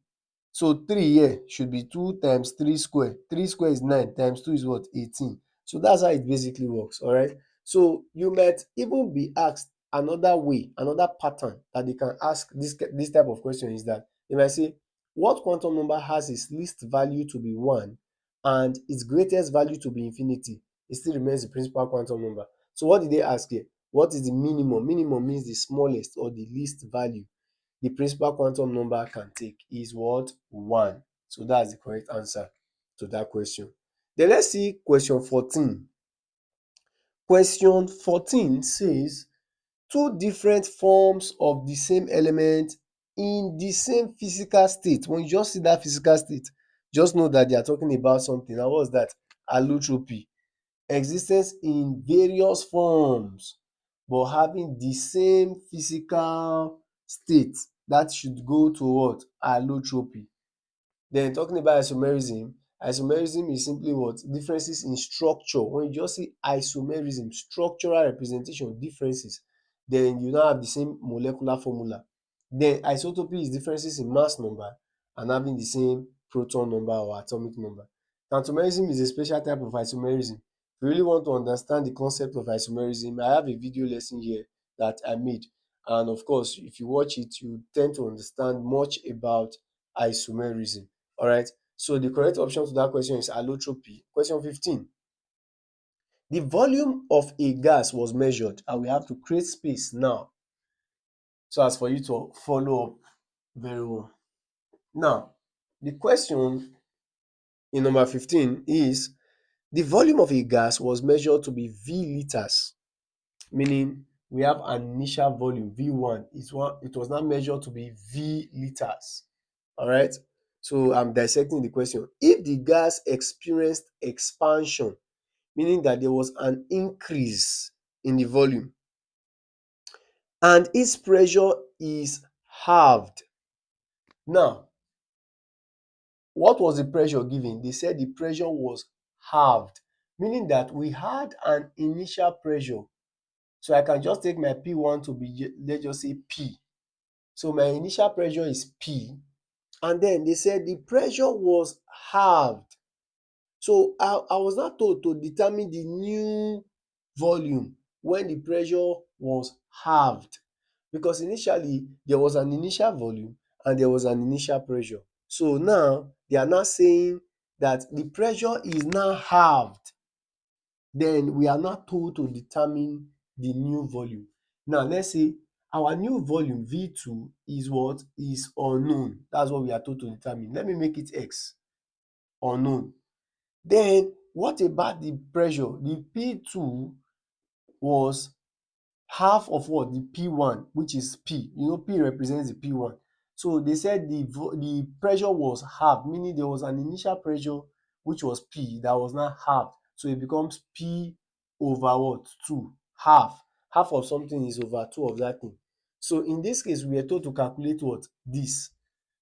So 3 here should be 2 times 3 square. 3 square is 9 times 2 is what? 18. So that's how it basically works. Alright. So you might even be asked another way, another pattern that they can ask this type of question is that they might say, what quantum number has its least value to be 1 and its greatest value to be infinity? It still remains the principal quantum number. So what did they ask here? What is the minimum? Minimum means the smallest or the least value the principal quantum number can take is what? 1. So that's the correct answer to that question. Then let's see question 14. Question 14 says two different forms of the same element in the same physical state. When you just see that physical state, just know that they are talking about something. And what's that? Allotropy. Existence in various forms but having the same physical state. That should go to what? Allotropy. Then talking about isomerism, isomerism is simply what? Differences in structure. When you just see isomerism, structural representation differences, then you now have the same molecular formula. Then isotopy is differences in mass number and having the same proton number or atomic number. Tautomerism is a special type of isomerism. If you really want to understand the concept of isomerism, I have a video lesson here that I made. And of course, if you watch it, you tend to understand much about isomerism. Alright, so the correct option to that question is allotropy. Question 15. The volume of a gas was measured, and we have to create space now so as for you to follow up very well. Now, the question in number 15 is the volume of a gas was measured to be V liters, meaning we have an initial volume V1. It was now measured to be V liters. Alright, so I'm dissecting the question. If the gas experienced expansion, meaning that there was an increase in the volume and its pressure is halved. Now, what was the pressure given? They said the pressure was halved, meaning that we had an initial pressure. So I can just take my P1 to be, let's just say P. So my initial pressure is P, and then they said the pressure was halved. So I was now told to determine the new volume when the pressure was halved, because initially there was an initial volume and there was an initial pressure. So now they are now saying that the pressure is now halved. Then we are now told to determine the new volume. Now let's say our new volume V2 is what? Is unknown. That's what we are told to determine. Let me make it X, unknown. Then what about the pressure? The P2 was half of what? The P1, which is P. You know, P represents the P1. So they said the pressure was half, meaning there was an initial pressure which was P that was now half. So it becomes P over what? 2. Half. Half of something is over 2 of that thing. So in this case, we are told to calculate what? This.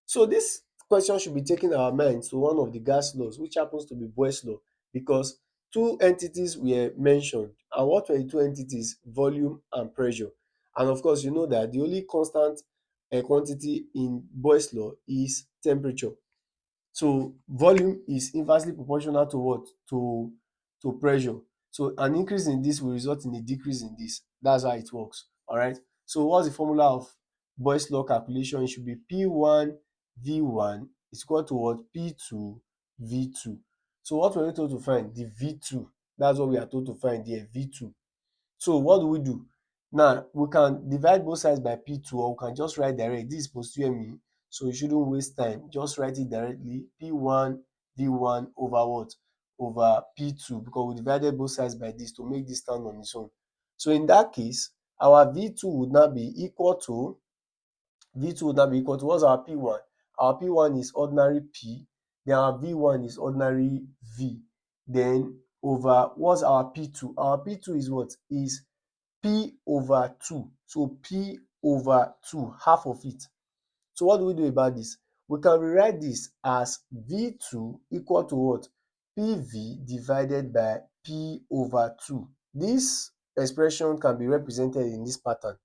So this question should be taking our minds to one of the gas laws, which happens to be Boyle's law, because two entities were mentioned. And what were the two entities? Volume and pressure. And of course, you know that the only constant quantity in Boyle's law is temperature. So volume is inversely proportional to what? To pressure. So an increase in this will result in a decrease in this. That's how it works. All right. So what's the formula of Boyle's law calculation? It should be P1 V1 is equal to what? P2 V2. So what were we told to find? The V2. That's what we are told to find here, V2. So what do we do? Now we can divide both sides by P2, or we can just write direct. This is post-UME, so you shouldn't waste time. Just write it directly. P1 V1 over what? Over P2, because we divided both sides by this to make this stand on its own. So in that case, our V2 would now be equal to what's our P1? Our P1 is ordinary P, then our V1 is ordinary V. Then over what's our P2? Our P2 is what? Is P over 2. So P over 2, half of it. So what do we do about this? We can rewrite this as V2 equal to what? PV divided by P over 2. This expression can be represented in this pattern.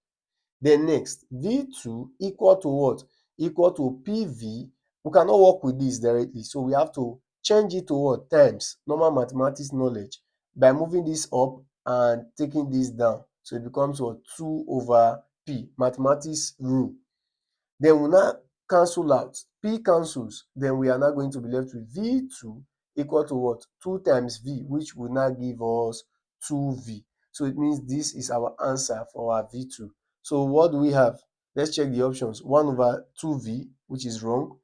Then next, V2 equal to what? Equal to PV. We cannot work with this directly, so we have to change it to what? Times normal mathematics knowledge by moving this up and taking this down. So it becomes what? 2 over P, mathematics rule. Then we now cancel out. P cancels. Then we are now going to be left with V2 equal to what? 2 times V, which will now give us 2V. So it means this is our answer for our V2. So what do we have? Let's check the options. 1 over 2V, which is wrong.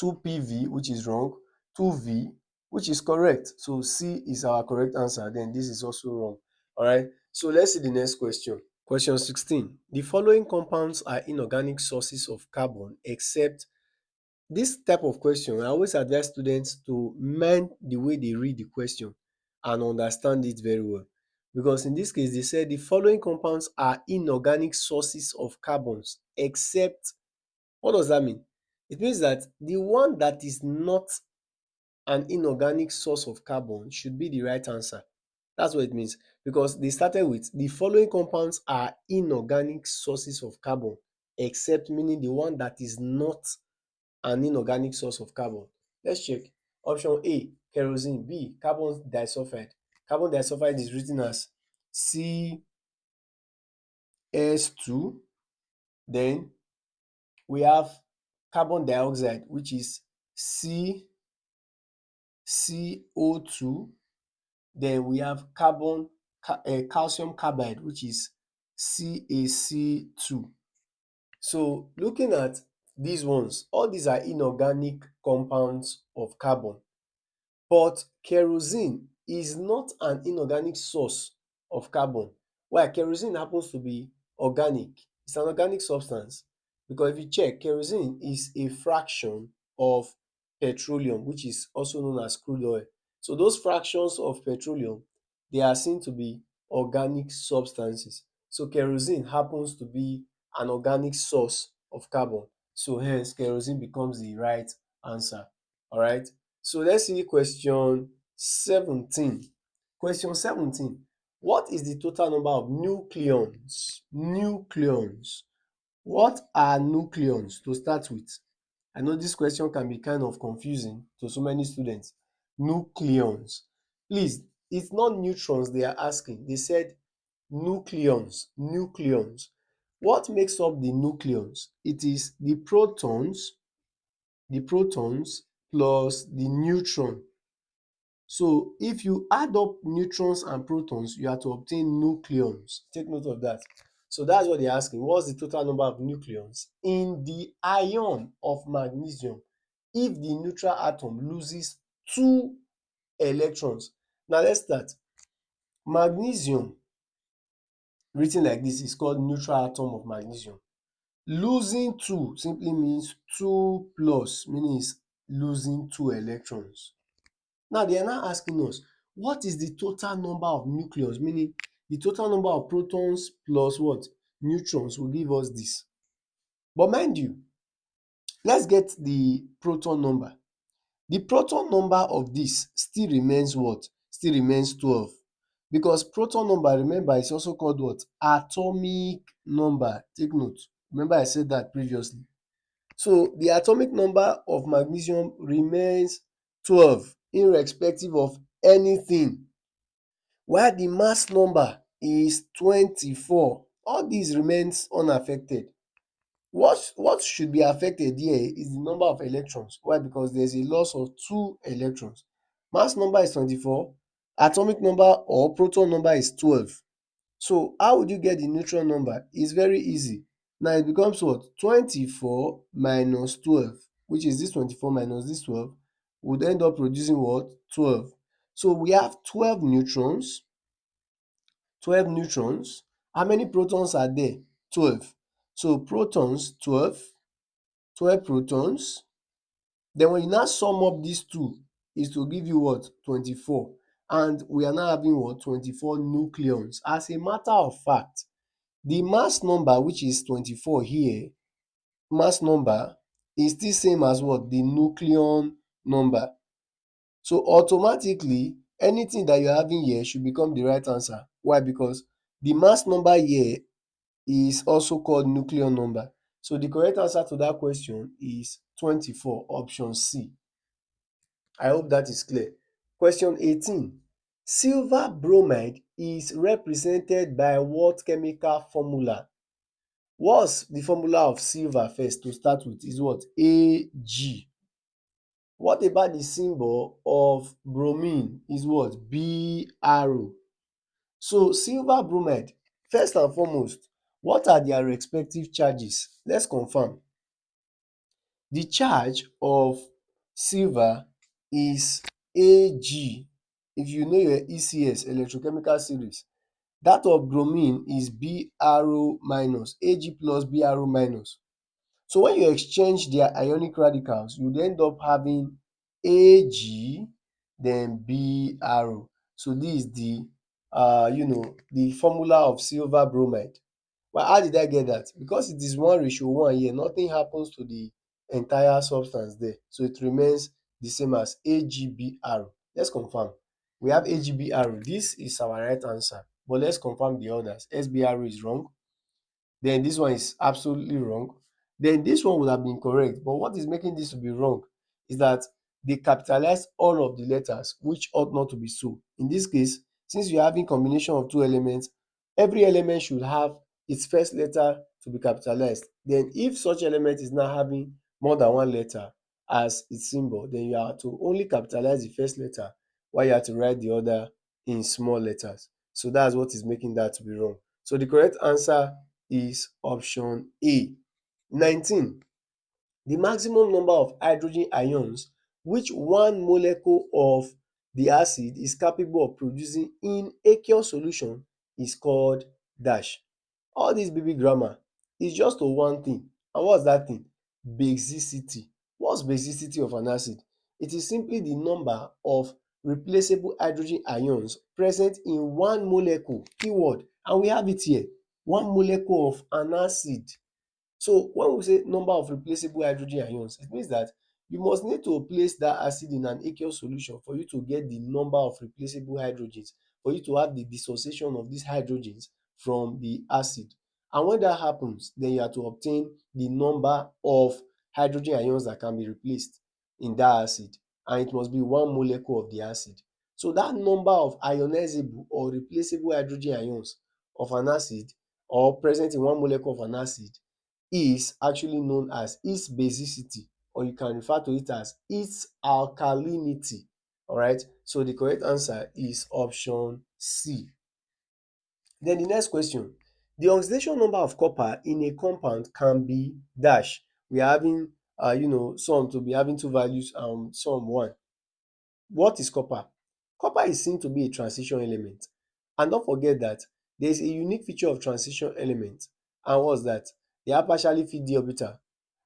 2PV, which is wrong. 2V, which is correct. So C is our correct answer. Then this is also wrong. All right. So let's see the next question. Question 16. The following compounds are inorganic sources of carbon except. This type of question, I always advise students to mind the way they read the question and understand it very well. Because in this case, they said the following compounds are inorganic sources of carbons except. What does that mean? It means that the one that is not an inorganic source of carbon should be the right answer. That's what it means, because they started with the following compounds are inorganic sources of carbon except, meaning the one that is not an inorganic source of carbon. Let's check. Option A, kerosene. B, carbon disulfide. Carbon disulfide is written as CS2. Then we have carbon dioxide, which is CCO2. Then we have calcium carbide, which is CaC2. So looking at these ones, all these are inorganic compounds of carbon. But kerosene is not an inorganic source of carbon. Why? Kerosene happens to be organic. It's an organic substance, because if you check, kerosene is a fraction of petroleum, which is also known as crude oil. So those fractions of petroleum, they are seen to be organic substances. So kerosene happens to be an organic source of carbon. So hence kerosene becomes the right answer. All right. So let's see question 17. Question 17. What is the total number of nucleons? Nucleons. What are nucleons to start with? I know this question can be kind of confusing to so many students. Nucleons. Please, it's not neutrons they are asking. They said nucleons. Nucleons. What makes up the nucleons? It is the protons plus the neutron. So if you add up neutrons and protons, you have to obtain nucleons. Take note of that. So that's what they're asking. What's the total number of nucleons in the ion of magnesium if the neutral atom loses 2 electrons? Now let's start. Magnesium written like this is called neutral atom of magnesium. Losing two simply means two plus, meaning is losing two electrons. Now they are now asking us, what is the total number of nucleons, meaning the total number of protons plus what? Neutrons will give us this. But mind you, let's get the proton number. The proton number of this still remains what? Still remains 12. Because proton number, remember, is also called what? Atomic number. Take note. Remember I said that previously. So the atomic number of magnesium remains 12 irrespective of anything, while the mass number is 24. All these remains unaffected. What should be affected here is the number of electrons. Why? Because there's a loss of two electrons. Mass number is 24, atomic number or proton number is 12. So how would you get the neutron number? It's very easy. Now it becomes what? 24 minus 12, which is this 24 minus this 12, would end up producing what? 12. So we have 12 neutrons. 12 neutrons. How many protons are there? 12. So protons 12, 12 protons. Then when you now sum up these two, is to give you what? 24. And we are now having what? 24 nucleons. As a matter of fact, the mass number, which is 24 here, mass number is still same as what? The nucleon number. So automatically, anything that you're having here should become the right answer. Why? Because the mass number here is also called nucleon number. So the correct answer to that question is 24, option C. I hope that is clear. Question 18. Silver bromide is represented by what chemical formula? What's the formula of silver first to start with? Is what? Ag. What about the symbol of bromine? Is what? Br. So silver bromide, first and foremost, what are their respective charges? Let's confirm. The charge of silver is Ag. If you know your ECS, electrochemical series, that of bromine is Br minus, Ag plus Br minus. So when you exchange their ionic radicals, you end up having Ag then Br. So this is the formula of silver bromide. But how did I get that? Because it is 1:1 here, nothing happens to the entire substance there. So it remains the same as AgBr. Let's confirm. We have AgBr. This is our right answer. But let's confirm the others. SBr is wrong. Then this one is absolutely wrong. Then this one would have been correct. But what is making this to be wrong is that they capitalize all of the letters, which ought not to be so. In this case, since you're having combination of two elements, every element should have its first letter to be capitalized. Then if such element is now having more than one letter as its symbol, then you have to only capitalize the first letter while you have to write the other in small letters. So that's what is making that to be wrong. So the correct answer is option A. 19. The maximum number of hydrogen ions which one molecule of the acid is capable of producing in aqueous solution is called dash. All this baby grammar is just to one thing. And what's that thing? Basicity. What's basicity of an acid? It is simply the number of replaceable hydrogen ions present in one molecule, keyword, and we have it here, one molecule of an acid. So when we say number of replaceable hydrogen ions, it means that you must need to place that acid in an aqueous solution for you to get the number of replaceable hydrogens, for you to have the dissociation of these hydrogens from the acid. And when that happens, then you have to obtain the number of hydrogen ions that can be replaced in that acid. And it must be one molecule of the acid. So that number of ionizable or replaceable hydrogen ions of an acid, or present in one molecule of an acid, is actually known as its basicity, or you can refer to it as its alkalinity. Alright, so the correct answer is option C. Then the next question, the oxidation number of copper in a compound can be dash. We are having some to be having two values and some one. What is copper? Copper is seen to be a transition element, and don't forget that There is a unique feature of transition element, and what's that? They are partially filled d orbital,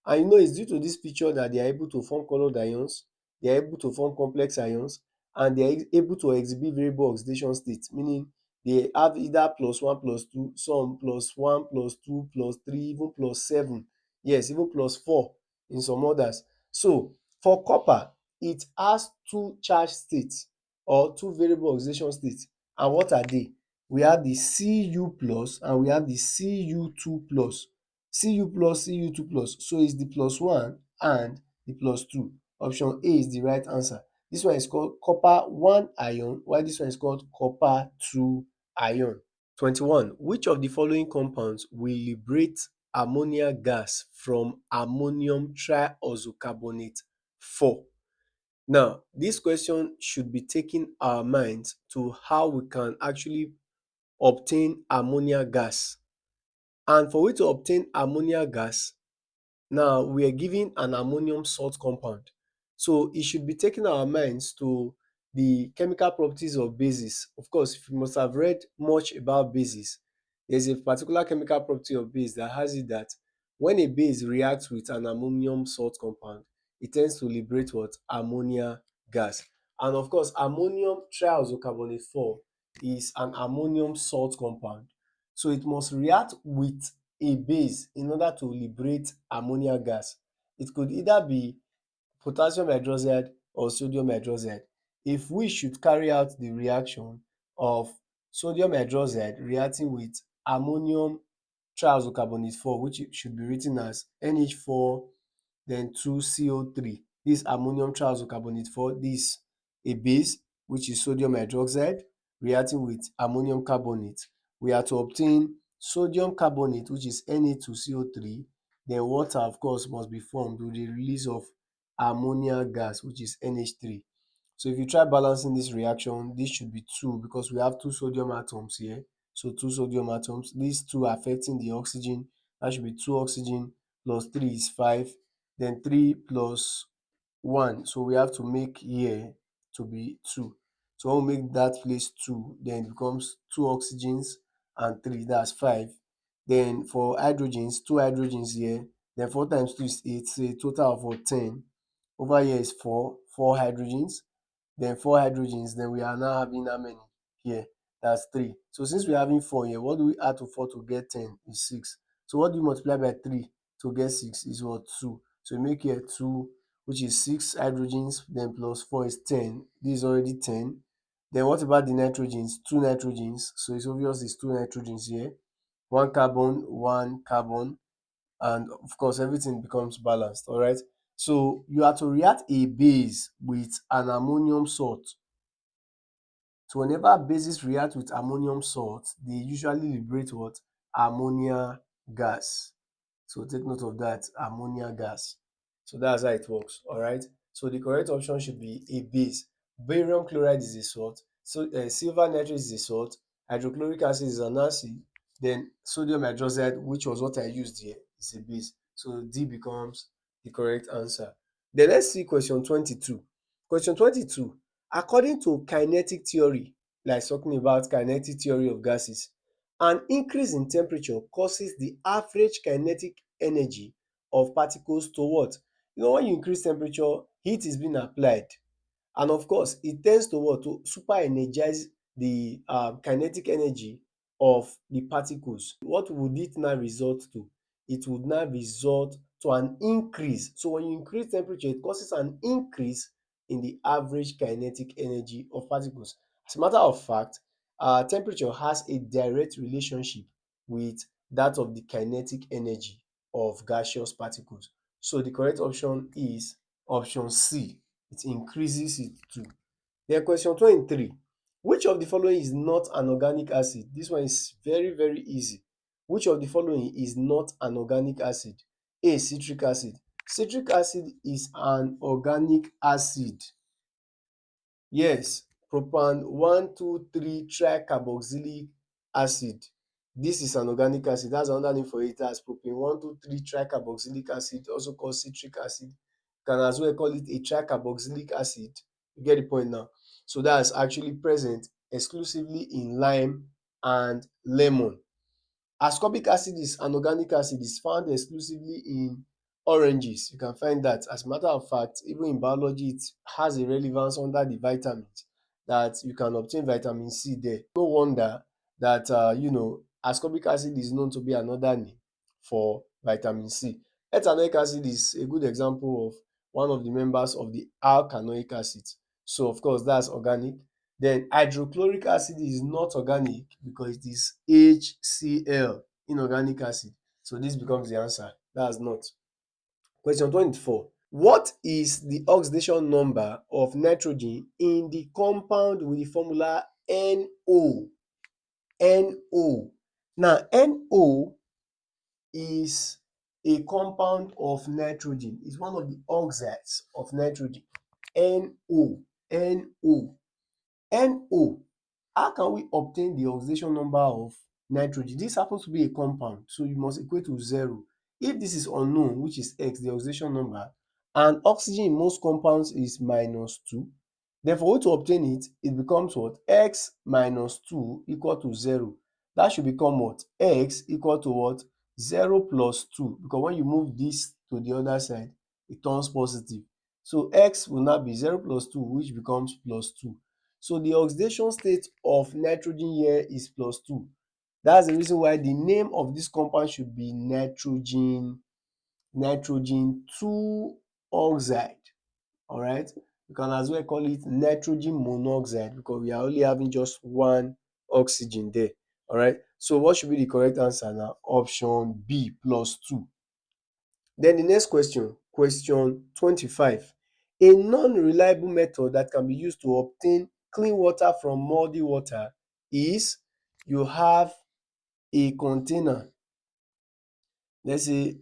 and it's due to this feature that they are able to form colored ions, they are able to form complex ions, and they are able to exhibit variable oxidation state, meaning they have either +1 +2, some +1 +2 +3, even +7, yes, even +4 in some others. So for copper, it has two charge states or two variable oxidation states, and what are they? We have the Cu plus and we have the Cu2 plus. Cu plus, Cu2 plus. So it's the +1 and the +2. Option A is the right answer. This one is called copper 1 ion, while this one is called copper 2 ion. 21. Which of the following compounds will liberate ammonia gas from ammonium triisocarbonate 4? Now, this question should be taking our minds to how we can actually obtain ammonia gas. And for we to obtain ammonia gas, now we are given an ammonium salt compound. So it should be taking our minds to the chemical properties of bases. Of course, you must have read much about bases. There's a particular chemical property of base that has it that when a base reacts with an ammonium salt compound, it tends to liberate what? Ammonia gas. And of course, ammonium triisocarbonate 4 is an ammonium salt compound. So it must react with a base in order to liberate ammonia gas. It could either be potassium hydroxide or sodium hydroxide. If we should carry out the reaction of sodium hydroxide reacting with ammonium triisocarbonate 4, which should be written as NH4 then 2CO3. This ammonium triisocarbonate 4, this a base which is sodium hydroxide reacting with ammonium carbonate. We are to obtain sodium carbonate, which is Na2CO3, then water of course must be formed with the release of ammonia gas, which is NH3. So if you try balancing this reaction, this should be 2 because we have two sodium atoms here. So two sodium atoms, these two affecting the oxygen, that should be 2 oxygen plus 3 is 5, then 3 plus 1. So we have to make here to be 2. So when we make that place 2, then it becomes 2 oxygens and 3, that's 5. Then for hydrogens, 2 hydrogens here, then 4 times 2 is 8, so a total of what, 10. Over here is 4 hydrogens, then 4 hydrogens, then we are now having how many here? That's 3. So since we're having 4 here, what do we add to 4 to get 10? Is 6. So what do you multiply by 3 to get 6? Is what? 2. So we make here 2, which is 6 hydrogens, then plus 4 is 10. This is already 10. Then what about the nitrogens? 2 nitrogens. So it's obvious it's 2 nitrogens here. 1 carbon, 1 carbon, and of course everything becomes balanced. All right. So you are to react a base with an ammonium salt. So whenever bases react with ammonium salt, they usually liberate what? Ammonia gas. So take note of that, ammonia gas. So that's how it works. All right. So the correct option should be a base. Barium chloride is a salt. So silver nitrate is a salt. Hydrochloric acid is an acid. Then sodium hydroxide, which was what I used here, is a base. So D becomes the correct answer. Then let's see question 22. Question 22. According to kinetic theory, like talking about kinetic theory of gases, an increase in temperature causes the average kinetic energy of particles to what? When you increase temperature, heat is being applied, and of course it tends to what? To super energize the kinetic energy of the particles. What would it now result to? It would now result to an increase. So when you increase temperature, it causes an increase in the average kinetic energy of particles. As a matter of fact, temperature has a direct relationship with that of the kinetic energy of gaseous particles. So the correct option is option C. It increases it too. Then question 23. Which of the following is not an organic acid? This one is very, very easy. Which of the following is not an organic acid? A. Citric acid. Citric acid is an organic acid. Yes, propan 1,2,3 tricarboxylic acid. This is an organic acid. That's another name for it. That's propane 1,2,3 tricarboxylic acid, also called citric acid. You can as well call it a tricarboxylic acid. You get the point now. So that's actually present exclusively in lime and lemon. Ascorbic acid is an organic acid, is found exclusively in oranges. You can find that. As a matter of fact, even in biology, it has a relevance under the vitamins that you can obtain vitamin C there. No wonder that ascorbic acid is known to be another name for vitamin C. Ethanoic acid is a good example of one of the members of the alkanoic acids. So of course that's organic. Then hydrochloric acid is not organic because it is HCl, inorganic acid. So this becomes the answer. That's not. Question 24. What is the oxidation number of nitrogen in the compound with the formula NO? NO. Now NO is a compound of nitrogen. It's one of the oxides of nitrogen. NO. NO. NO. How can we obtain the oxidation number of nitrogen? This happens to be a compound, so you must equate to 0. If this is unknown, which is X, the oxidation number, and oxygen in most compounds is -2, then for you to obtain it, it becomes what? X minus 2 equal to 0. That should become what? X equal to what? 0 plus 2, because when you move this to the other side, it turns positive. So X will now be 0 plus 2, which becomes plus 2. So the oxidation state of nitrogen here is +2. That's the reason why the name of this compound should be nitrogen 2 oxide. Alright, you can as well call it nitrogen monoxide because we are only having just one oxygen there. Alright, so what should be the correct answer now? Option B, +2. Then the next question 25. A non-reliable method that can be used to obtain clean water from muddy water is you have a container, let's say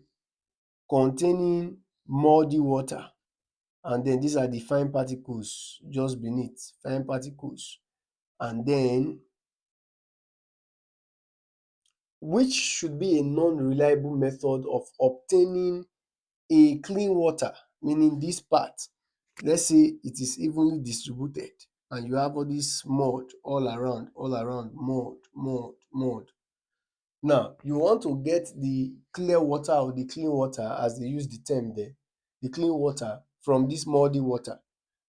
containing muddy water, and then these are the fine particles just beneath, fine particles. And then which should be a non-reliable method of obtaining a clean water, meaning this part, let's say it is evenly distributed and you have all this mud all around, mud. Now you want to get the clear water or the clean water, as they use the term there, the clean water from this muddy water.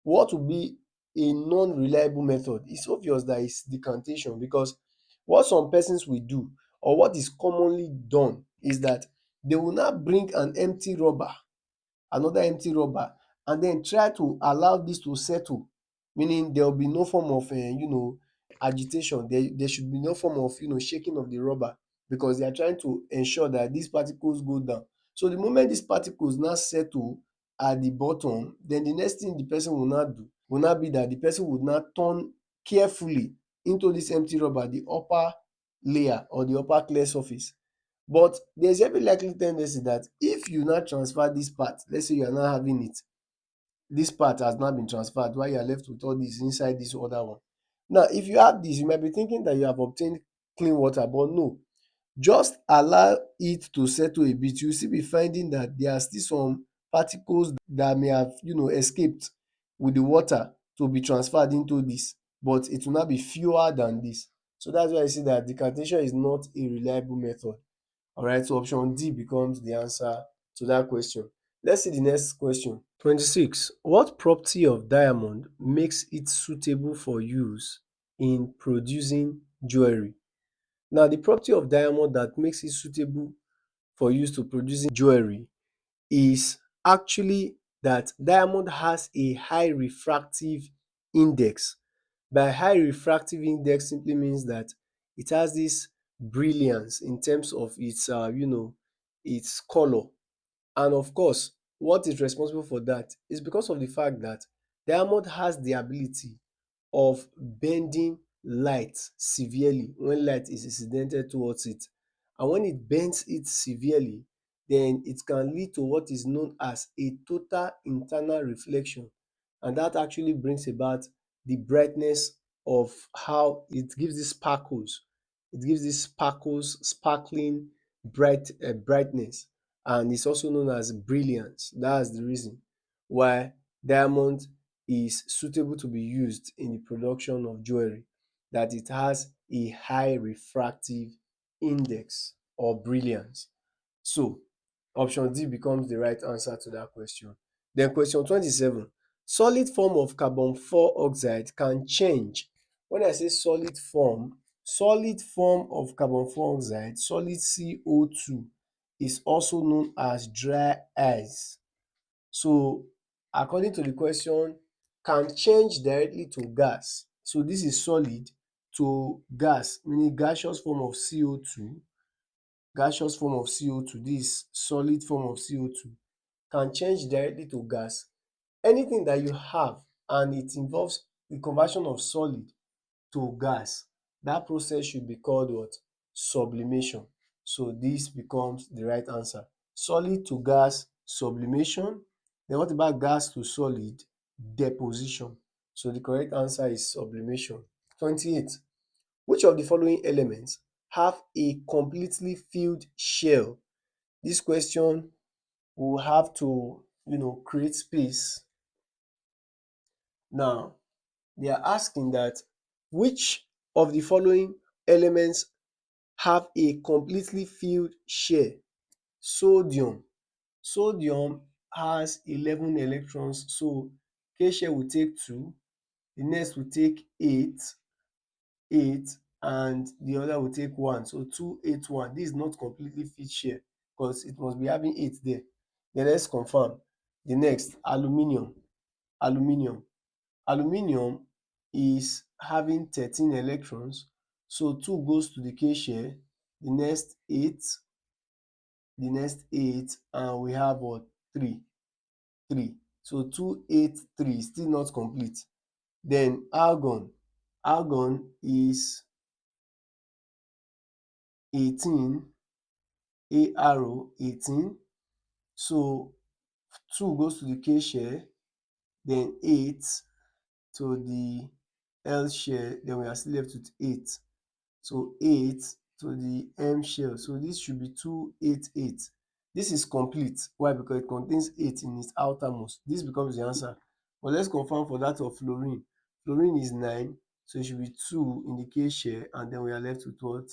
What will be a non-reliable method? It's obvious that it's decantation, because what some persons will do, or what is commonly done, is that they will now bring an empty rubber, another empty rubber, and then try to allow this to settle, meaning there will be no form of agitation. There should be no form of shaking of the rubber, because they are trying to ensure that these particles go down. So the moment these particles now settle at the bottom, then the next thing the person will now do will now be that the person would now turn carefully into this empty rubber, the upper layer or the upper clear surface. But there's every likely tendency that if you now transfer this part, let's say you are now having it, this part has now been transferred while you are left with all this inside this other one. Now if you have this, you might be thinking that you have obtained clean water, but no. Just allow it to settle a bit. You will still be finding that there are still some particles that may have escaped with the water to be transferred into this, but it will not be fewer than this. So that's why I see that decantation is not a reliable method. Alright, so option D becomes the answer to that question. Let's see the next question. 26. What property of diamond makes it suitable for use in producing jewelry? Now, the property of diamond that makes it suitable for use to producing jewelry is actually that diamond has a high refractive index. By high refractive index simply means that it has this brilliance in terms of its color. And of course, what is responsible for that is because of the fact that diamond has the ability of bending light severely when light is incidented towards it. And when it bends it severely, then it can lead to what is known as a total internal reflection. And that actually brings about the brightness of how it gives these sparkles. It gives these sparkles, sparkling brightness, and it's also known as brilliance. That's the reason why diamond is suitable to be used in the production of jewelry. that it has a high refractive index or brilliance. So option D becomes the right answer to that question. Then question 27. Solid form of carbon 4 oxide can change. When I say solid form of carbon 4 oxide, solid CO2 is also known as dry ice. So according to the question, can change directly to gas. So this is solid to gas, meaning gaseous form of CO2, this solid form of CO2 can change directly to gas. Anything that you have and it involves the conversion of solid to gas, that process should be called what? Sublimation. So this becomes the right answer. Solid to gas, sublimation. Then what about gas to solid? Deposition. So the correct answer is sublimation. 28. Which of the following elements have a completely filled shell? This question will have to create space. Now they are asking that which of the following elements have a completely filled shell? Sodium. Sodium has 11 electrons, so K shell will take 2, the next will take 8, and the other will take 1. So 2, 8, 1. This is not completely filled shell because it must be having 8 there. Then let's confirm. The next, aluminium. Aluminium. Aluminium is having 13 electrons, so 2 goes to the K shell, the next 8, and we have what? 3. 3. So 2, 8, 3 still not complete. Then argon. Argon is 18, A arrow 18. So 2 goes to the K shell, then 8 to the L shell, then we are still left with 8. So 8 to the M shell. So this should be 288. This is complete. Why? Because it contains 8 in its outermost. This becomes the answer. But let's confirm for that of fluorine. Fluorine is 9, so it should be 2 in the K shell, and then we are left with what?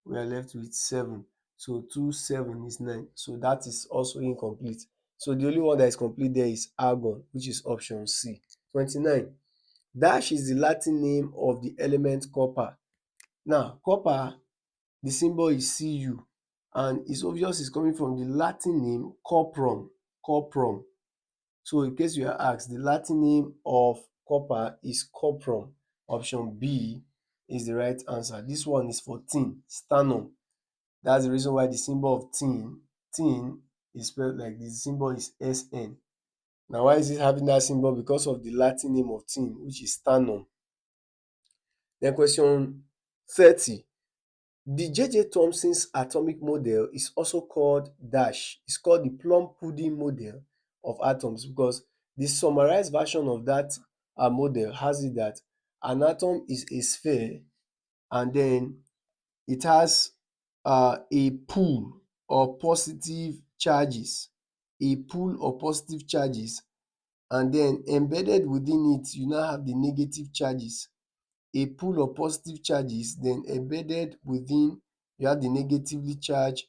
We are left with 7. So 2, 7 is 9. So that is also incomplete. So the only one that is complete there is argon, which is option C. 29. Dash is the Latin name of the element copper. Now copper, the symbol is Cu, and it's obvious it's coming from the Latin name coprum. Coprum. So in case you are asked, the Latin name of copper is coprum. Option B is the right answer. This one is for tin, stannum. That's the reason why the symbol of tin is spelled like this. The symbol is SN. Now why is it having that symbol? Because of the Latin name of tin, which is stannum. Then question 30. The J.J. Thomson's atomic model is also called dash. It's called the plum pudding model of atoms because the summarized version of that model has it that an atom is a sphere, and then it has a pool of positive charges, and then embedded within it you now have the negative charges. A pool of positive charges, then embedded within you have the negatively charged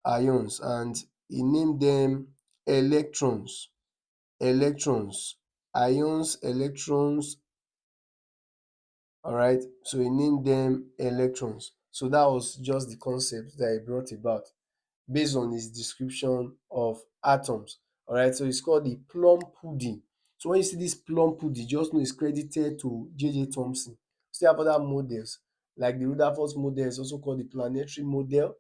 ions, and he named them electrons. Electrons, ions, electrons, alright. So he named them electrons. So that was just the concept that he brought about based on his description of atoms. Alright, so it's called the plum pudding. So when you see this plum pudding, just know it's credited to J.J. Thomson. Still have other models like the Rutherford model is also called the planetary model.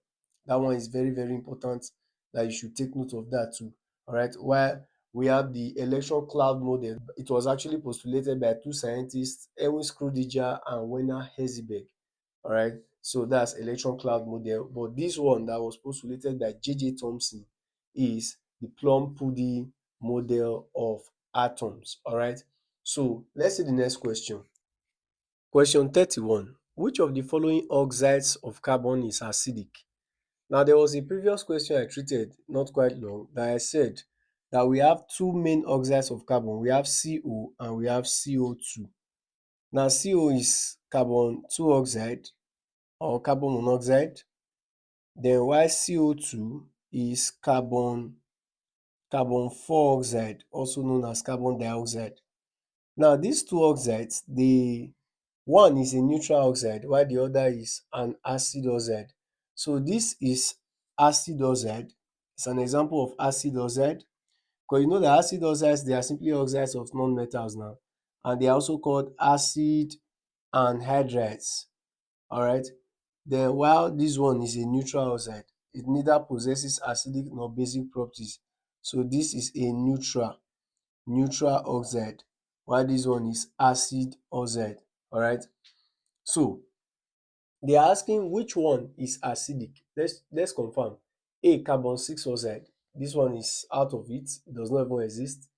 That one is very, very important that you should take note of that too. Alright, while we have the electron cloud model, it was actually postulated by two scientists, Erwin Schrödinger and Werner Heisenberg. Alright, so that's electron cloud model. But this one that was postulated by J.J. Thomson is the plum pudding model of atoms. Alright, so let's see the next question. Question 31. Which of the following oxides of carbon is acidic? Now there was a previous question I treated not quite long that I said that we have two main oxides of carbon. We have CO and we have CO2. Now CO is carbon 2 oxide or carbon monoxide, then while CO2 is carbon 4 oxide, also known as carbon dioxide. Now dis two oxides, one is a neutral oxide while the other is an acid oxide. So dis is acid oxide. It's an example of acid oxide, because you know that acid oxides, they are simply oxides of non-metals now, and they are also called acid anhydrides. Alright. Then while dis one is a neutral oxide, it neither possesses acidic nor basic properties. So dis is a neutral oxide, while dis one is acid oxide. Alright. So they are asking which one is acidic. Let's confirm. A, carbon 6 oxide. Dis one is out of it does not even exist.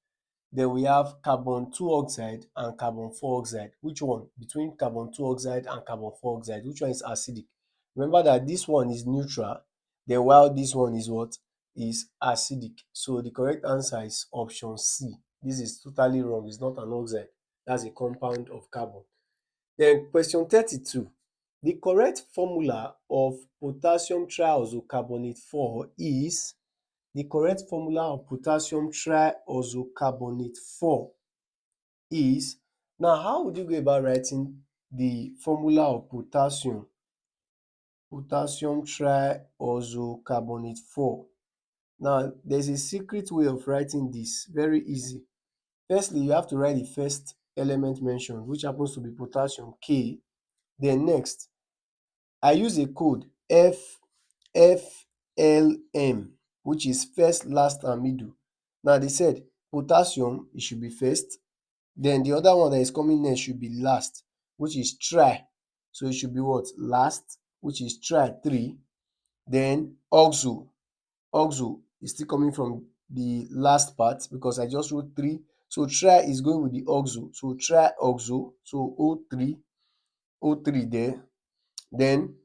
Then we have carbon 2 oxide and carbon 4 oxide. Which one between carbon 2 oxide and carbon 4 oxide, which one is acidic? Remember that dis one is neutral, then while dis one is what? Is acidic. So the correct answer is option C. Dis is totally wrong. It's not an oxide. That's a compound of carbon. Then question 32. The correct formula of potassium triiosocarbonate 4 is the correct formula of potassium triiosocarbonate 4 is, now how would you go about writing the formula of potassium triiosocarbonate 4? Now there's a secret way of writing this, very easy. Firstly, you have to write the first element mentioned, which happens to be potassium, K. Then next, I use a code FLM, which is first, last and middle. Now they said potassium, it should be first, then the other one that is coming next should be last, which is tri. So it should be what? Last, which is tri 3. Then oxo is still coming from the last part because I just wrote 3. So tri is going with the oxo. So trioxo, so O3 there. Then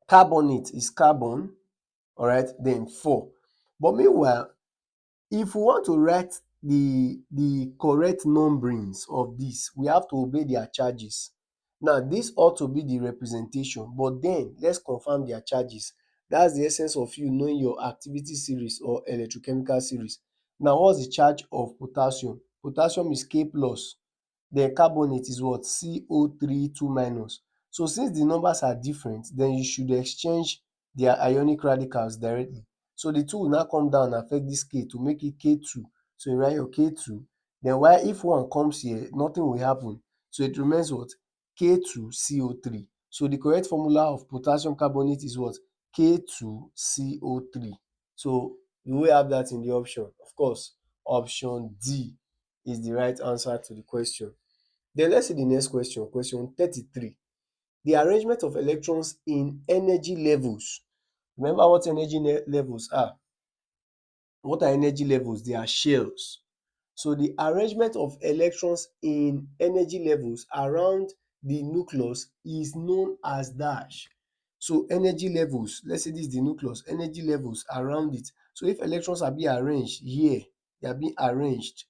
carbonate is carbon, alright, then 4. But meanwhile, if we want to write the correct numberings of this, we have to obey their charges. Now this ought to be the representation, but then let's confirm their charges. That's the essence of you knowing your activity series or electrochemical series. Now what's the charge of potassium? Potassium is K plus, then carbonate is what? CO3 2 minus. So since the numbers are different, then you should exchange their ionic radicals directly. So the 2 will now come down and affect this K to make it K2. So you write your K2. Then while if 1 comes here, nothing will happen. So it remains what? K2CO3. So the correct formula of potassium carbonate is what? K2CO3. So you will have that in the option. Of course, option D is the right answer to the question. Then let's see the next question, question 33. The arrangement of electrons in energy levels. Remember what energy levels are? What are energy levels? They are shells. So the arrangement of electrons in energy levels around the nucleus is known as dash. So energy levels, let's say this is the nucleus, energy levels around it. So if electrons are being arranged here, they are being arranged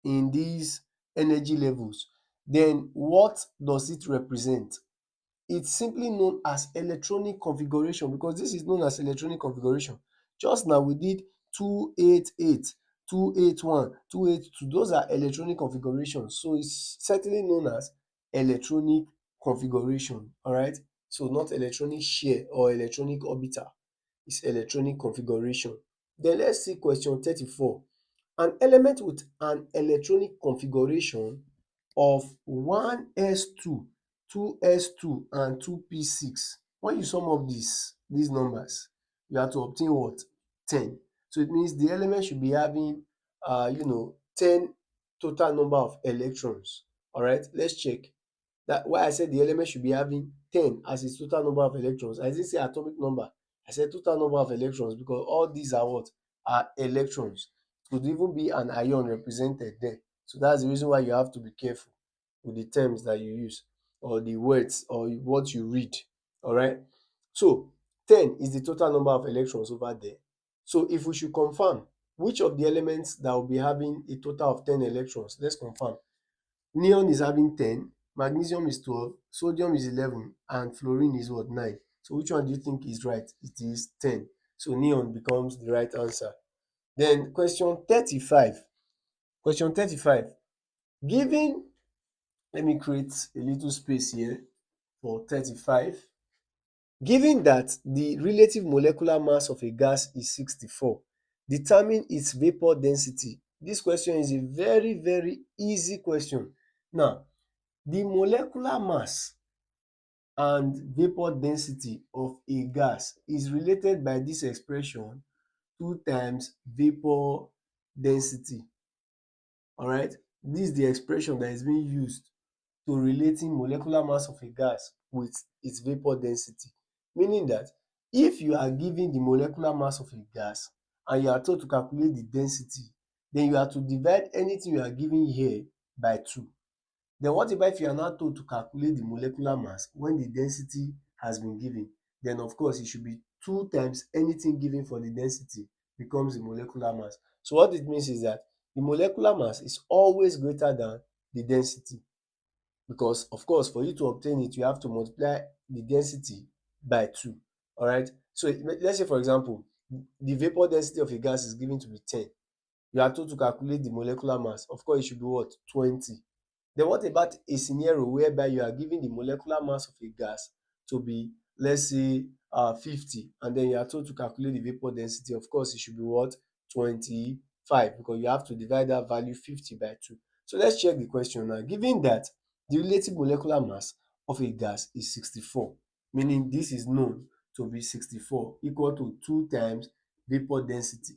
in these energy levels, then what does it represent? It's simply known as electronic configuration, because this is known as electronic configuration. Just now we did 288, 281, 282. Those are electronic configurations. So it's certainly known as electronic configuration. All right. So not electronic share or electronic orbital. It's electronic configuration. Then let's see question 34. An element with an electronic configuration of 1s2, 2s2 and 2p6. When you sum up these numbers, you have to obtain what? 10. So it means the element should be having 10 total number of electrons. Alright, let's check. That why I said the element should be having 10 as its total number of electrons. I didn't say atomic number. I said total number of electrons, because all these are what? Are electrons. It could even be an ion represented there. So that's the reason why you have to be careful with the terms that you use or the words or what you read. Alright. So 10 is the total number of electrons over there. So if we should confirm which of the elements that will be having a total of 10 electrons, let's confirm. Neon is having 10, Magnesium is 12, sodium is 11, and fluorine is what? 9. So which one do you think is right? It is 10. So neon becomes the right answer. Then question 35. Question 35. Given, let me create a little space here for 35. Given that the relative molecular mass of a gas is 64, determine its vapor density. This question is a very, very easy question. Now, the molecular mass and vapor density of a gas is related by this expression 2 times vapor density. Alright, this is the expression that is being used to relating molecular mass of a gas with its vapor density. Meaning that if you are given the molecular mass of a gas and you are told to calculate the density, then you are to divide anything you are given here by 2. Then what about if you are now told to calculate the molecular mass when the density has been given? Then of course it should be 2 times anything given for the density becomes the molecular mass. So what it means is that the molecular mass is always greater than the density, because of course for you to obtain it you have to multiply the density by 2. Alright. So let's say for example the vapor density of a gas is given to be 10. You are told to calculate the molecular mass. Of course it should be what? 20. Then what about a scenario whereby you are given the molecular mass of a gas to be, let's say 50, and then you are told to calculate the vapor density. Of course it should be what? 25, because you have to divide that value 50 by 2. So let's check the question now. Given that the relative molecular mass of a gas is 64, meaning this is known to be 64 equal to 2 times vapor density.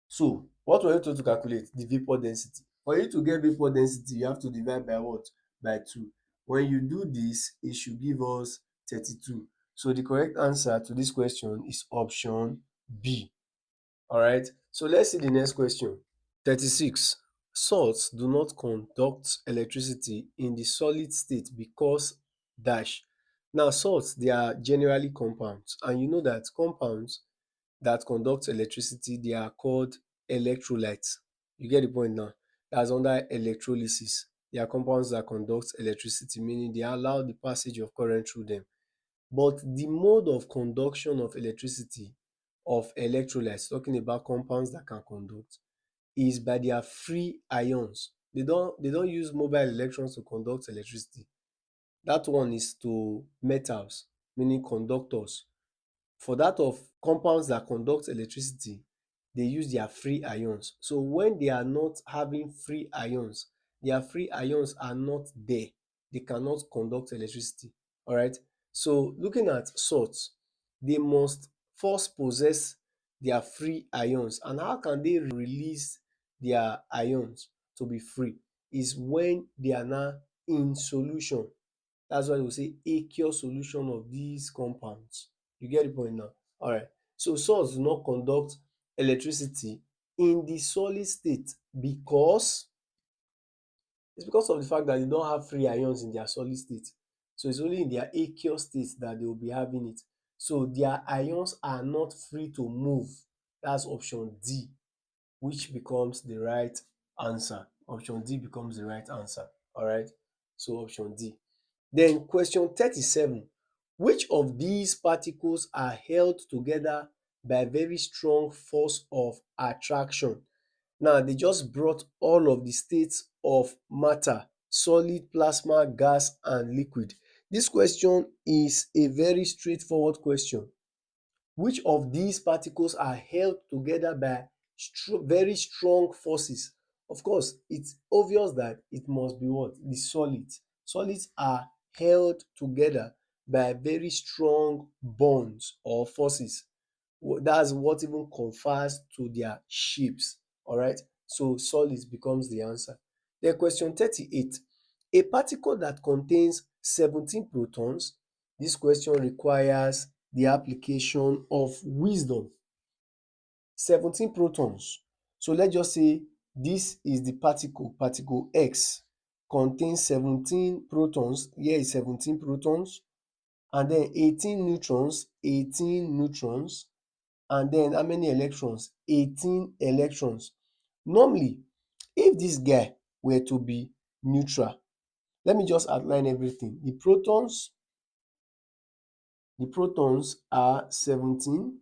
So what were you told to calculate? The vapor density. For you to get vapor density, you have to divide by what? By 2. When you do this, it should give us 32. So the correct answer to this question is option B. Alright, so let's see the next question. 36. Salts do not conduct electricity in the solid state because dash. Now salts, they are generally compounds, and you know that compounds that conduct electricity, they are called electrolytes. You get the point now? That's under electrolysis. They are compounds that conduct electricity, meaning they allow the passage of current through them. But the mode of conduction of electricity of electrolytes, talking about compounds that can conduct, is by their free ions. They don't use mobile electrons to conduct electricity. That one is to metals, meaning conductors. For that of compounds that conduct electricity, they use their free ions. So when they are not having free ions, their free ions are not there, they cannot conduct electricity. Alright. So looking at salts, they must first possess their free ions. And how can they release their ions to be free? Is when they are now in solution. That's why we say aqueous solution of these compounds. You get the point now? Alright. So salts do not conduct electricity in the solid state because it's because of the fact that they don't have free ions in their solid state. So it's only in their aqueous state that they will be having it. So their ions are not free to move. That's option D, which becomes the right answer. Option D becomes the right answer. Alright. So option D. Then question 37. Which of these particles are held together by a very strong force of attraction? Now they just brought all of the states of matter: solid, plasma, gas and liquid. This question is a very straightforward question. Which of these particles are held together by very strong forces? Of course, it's obvious that it must be what? The solids. Solids are held together by very strong bonds or forces. That's what even confers to their shapes. Alright, so solids becomes the answer. Then question 38. A particle that contains 17 protons. This question requires the application of wisdom. 17 protons. So let's just say this is the particle X contains 17 protons. Here is 17 protons, and then 18 neutrons, 18 neutrons, and then how many electrons? 18 electrons. Normally, if this guy were to be neutral. Let me just outline everything. The protons are 17,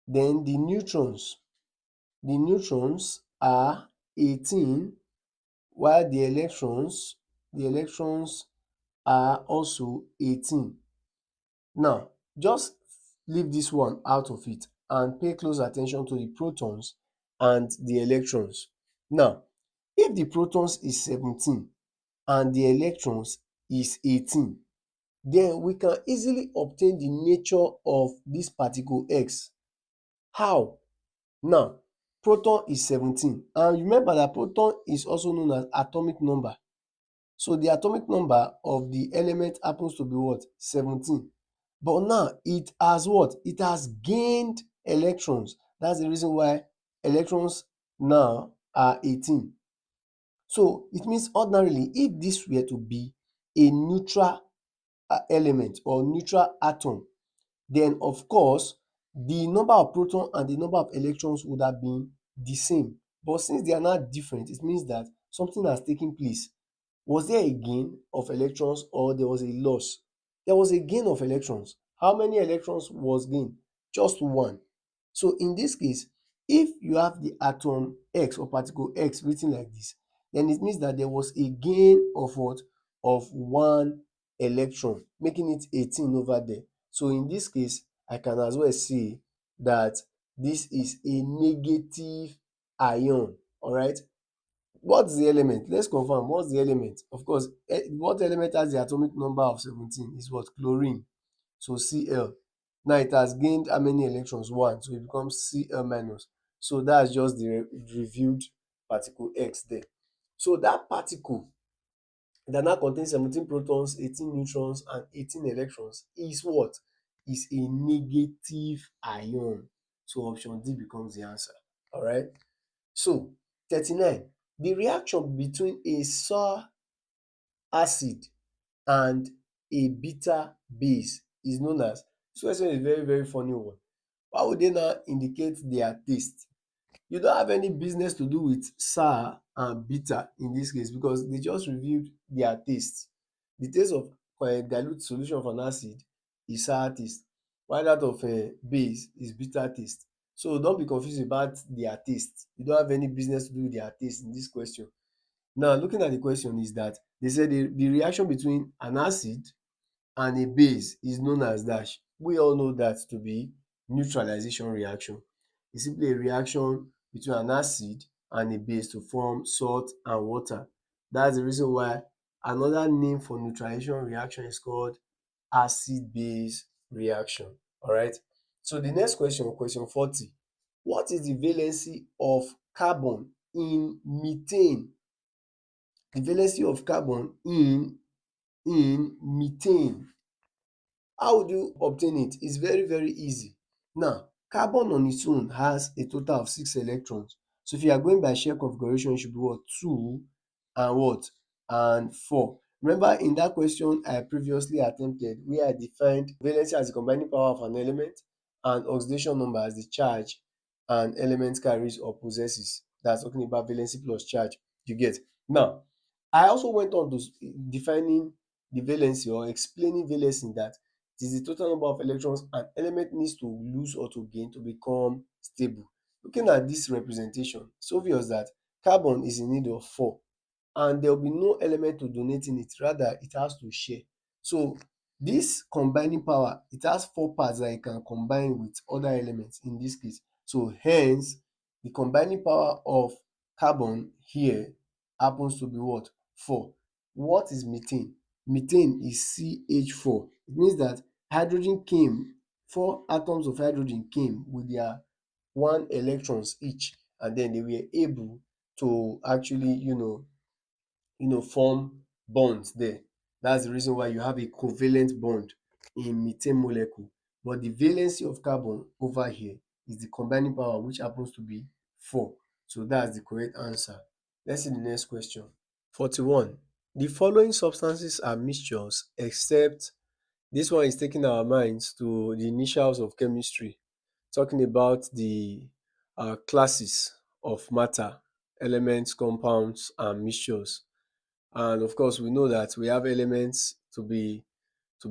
then the neutrons are 18, while the electrons are also 18. Now, just leave this one out of it and pay close attention to the protons and the electrons. Now, if the protons is 17 and the electrons is 18, then we can easily obtain the nature of this particle X. How? Now, proton is 17, and remember that proton is also known as atomic number. So the atomic number of the element happens to be what? 17. But now it has what? It has gained electrons. That's the reason why electrons now are 18. So it means ordinarily, if this were to be a neutral element or neutral atom, then of course the number of proton and the number of electrons would have been the same. But since they are now different, it means that something has taken place. Was there a gain of electrons or there was a loss? There was a gain of electrons. How many electrons was gained? Just one. So in this case, if you have the atom X or particle X written like this, then it means that there was a gain of what? Of one electron, making it 18 over there. So in this case, I can as well say that this is a negative ion. Alright. What's the element? Let's confirm. What's the element? Of course, what element has the atomic number of 17 is what? Chlorine. So Cl. Now it has gained how many electrons? One. So it becomes Cl minus. So that's just the revealed particle X there. So that particle that now contains 17 protons, 18 neutrons, and 18 electrons is what? Is a negative ion. So option D becomes the answer. Alright. So 39. The reaction between a sour acid and a bitter base is known as. This question is very very funny one. Why would they now indicate their taste? You don't have any business to do with sour and bitter in this case, because they just revealed their taste. The taste of dilute solution of an acid is sour taste, while that of base is bitter taste. So don't be confused about their taste. You don't have any business to do with their taste in this question. Now, looking at the question is that they said the reaction between an acid and a base is known as dash. We all know that to be neutralization reaction. It's simply a reaction between an acid and a base to form salt and water. That's the reason why another name for neutralization reaction is called acid-base reaction. Alright. So the next question, question 40. What is the valency of carbon in methane? The valency of carbon in methane. How would you obtain it? It's very very easy. Now, carbon on its own has a total of 6 electrons. So if you are going by share configuration, it should be what? 2 and what? And 4. Remember in that question I previously attempted where I defined valency as the combining power of an element and oxidation number as the charge an element carries or possesses. That's talking about valency plus charge. You get? Now, I also went on to defining the valency or explaining valency that it is the total number of electrons an element needs to lose or to gain to become stable. Looking at this representation, it's obvious that carbon is in need of 4 and there will be no element to donate in it, rather it has to share. So this combining power, it has 4 parts that it can combine with other elements in this case. So hence the combining power of carbon here happens to be what? 4. What is methane? Methane is CH4. It means that hydrogen came, 4 atoms of hydrogen came with their 1 electrons each, and then they were able to actually form bonds there. That's the reason why you have a covalent bond in methane molecule. But the valency of carbon over here is the combining power, which happens to be 4. So that's the correct answer. Let's see the next question. 41. The following substances are mixtures except. This one is taking our minds to the initials of chemistry, talking about the classes of matter. elements, compounds, and mixtures. And of course, we know that we have elements to be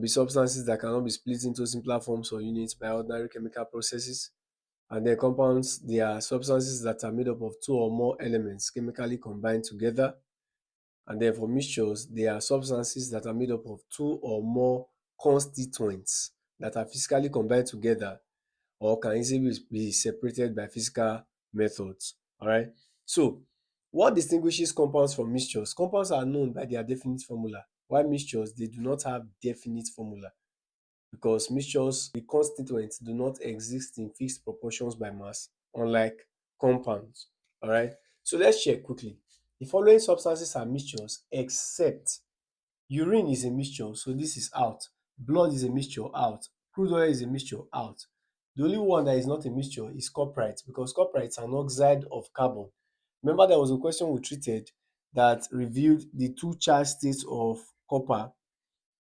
substances that cannot be split into simpler forms or units by ordinary chemical processes. And then compounds, they are substances that are made up of two or more elements chemically combined together. And then for mixtures, they are substances that are made up of two or more constituents that are physically combined together or can easily be separated by physical methods. Alright. So what distinguishes compounds from mixtures? Compounds are known by their definite formula, while mixtures they do not have definite formula, because mixtures, the constituents do not exist in fixed proportions by mass, unlike compounds. Alright. So let's check quickly. The following substances are mixtures except urine is a mixture, so this is out. Blood is a mixture, out. Crude oil is a mixture, out. The only one that is not a mixture is cuprite, because cuprite is an oxide of carbon. Remember there was a question we treated that revealed the two charged states of copper,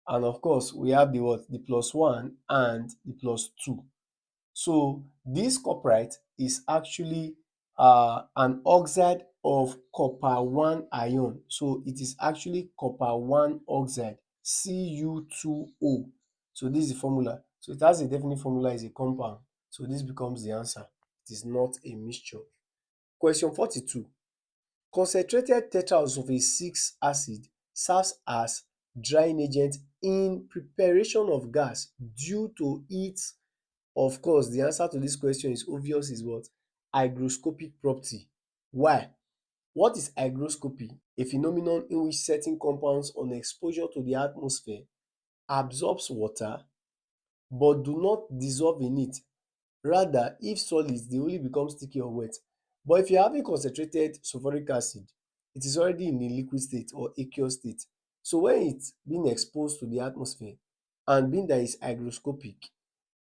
and of course we have the what? The plus one and the plus two. So this cuprite is actually an oxide of copper one ion. So it is actually copper one oxide, Cu2O. So this is the formula. So it has a definite formula, is a compound. So this becomes the answer. It is not a mixture. Question 42. Concentrated tetraosulfate 6 acid serves as drying agent in preparation of gas due to its, of course, the answer to this question is obvious, is what? Hygroscopic property. Why? What is hygroscopy? A phenomenon in which certain compounds on exposure to the atmosphere absorbs water but do not dissolve in it. Rather, if solids, they only become sticky or wet. But if you're having concentrated sulfuric acid, it is already in a liquid state or aqueous state. So when it's being exposed to the atmosphere and being that it's hygroscopic,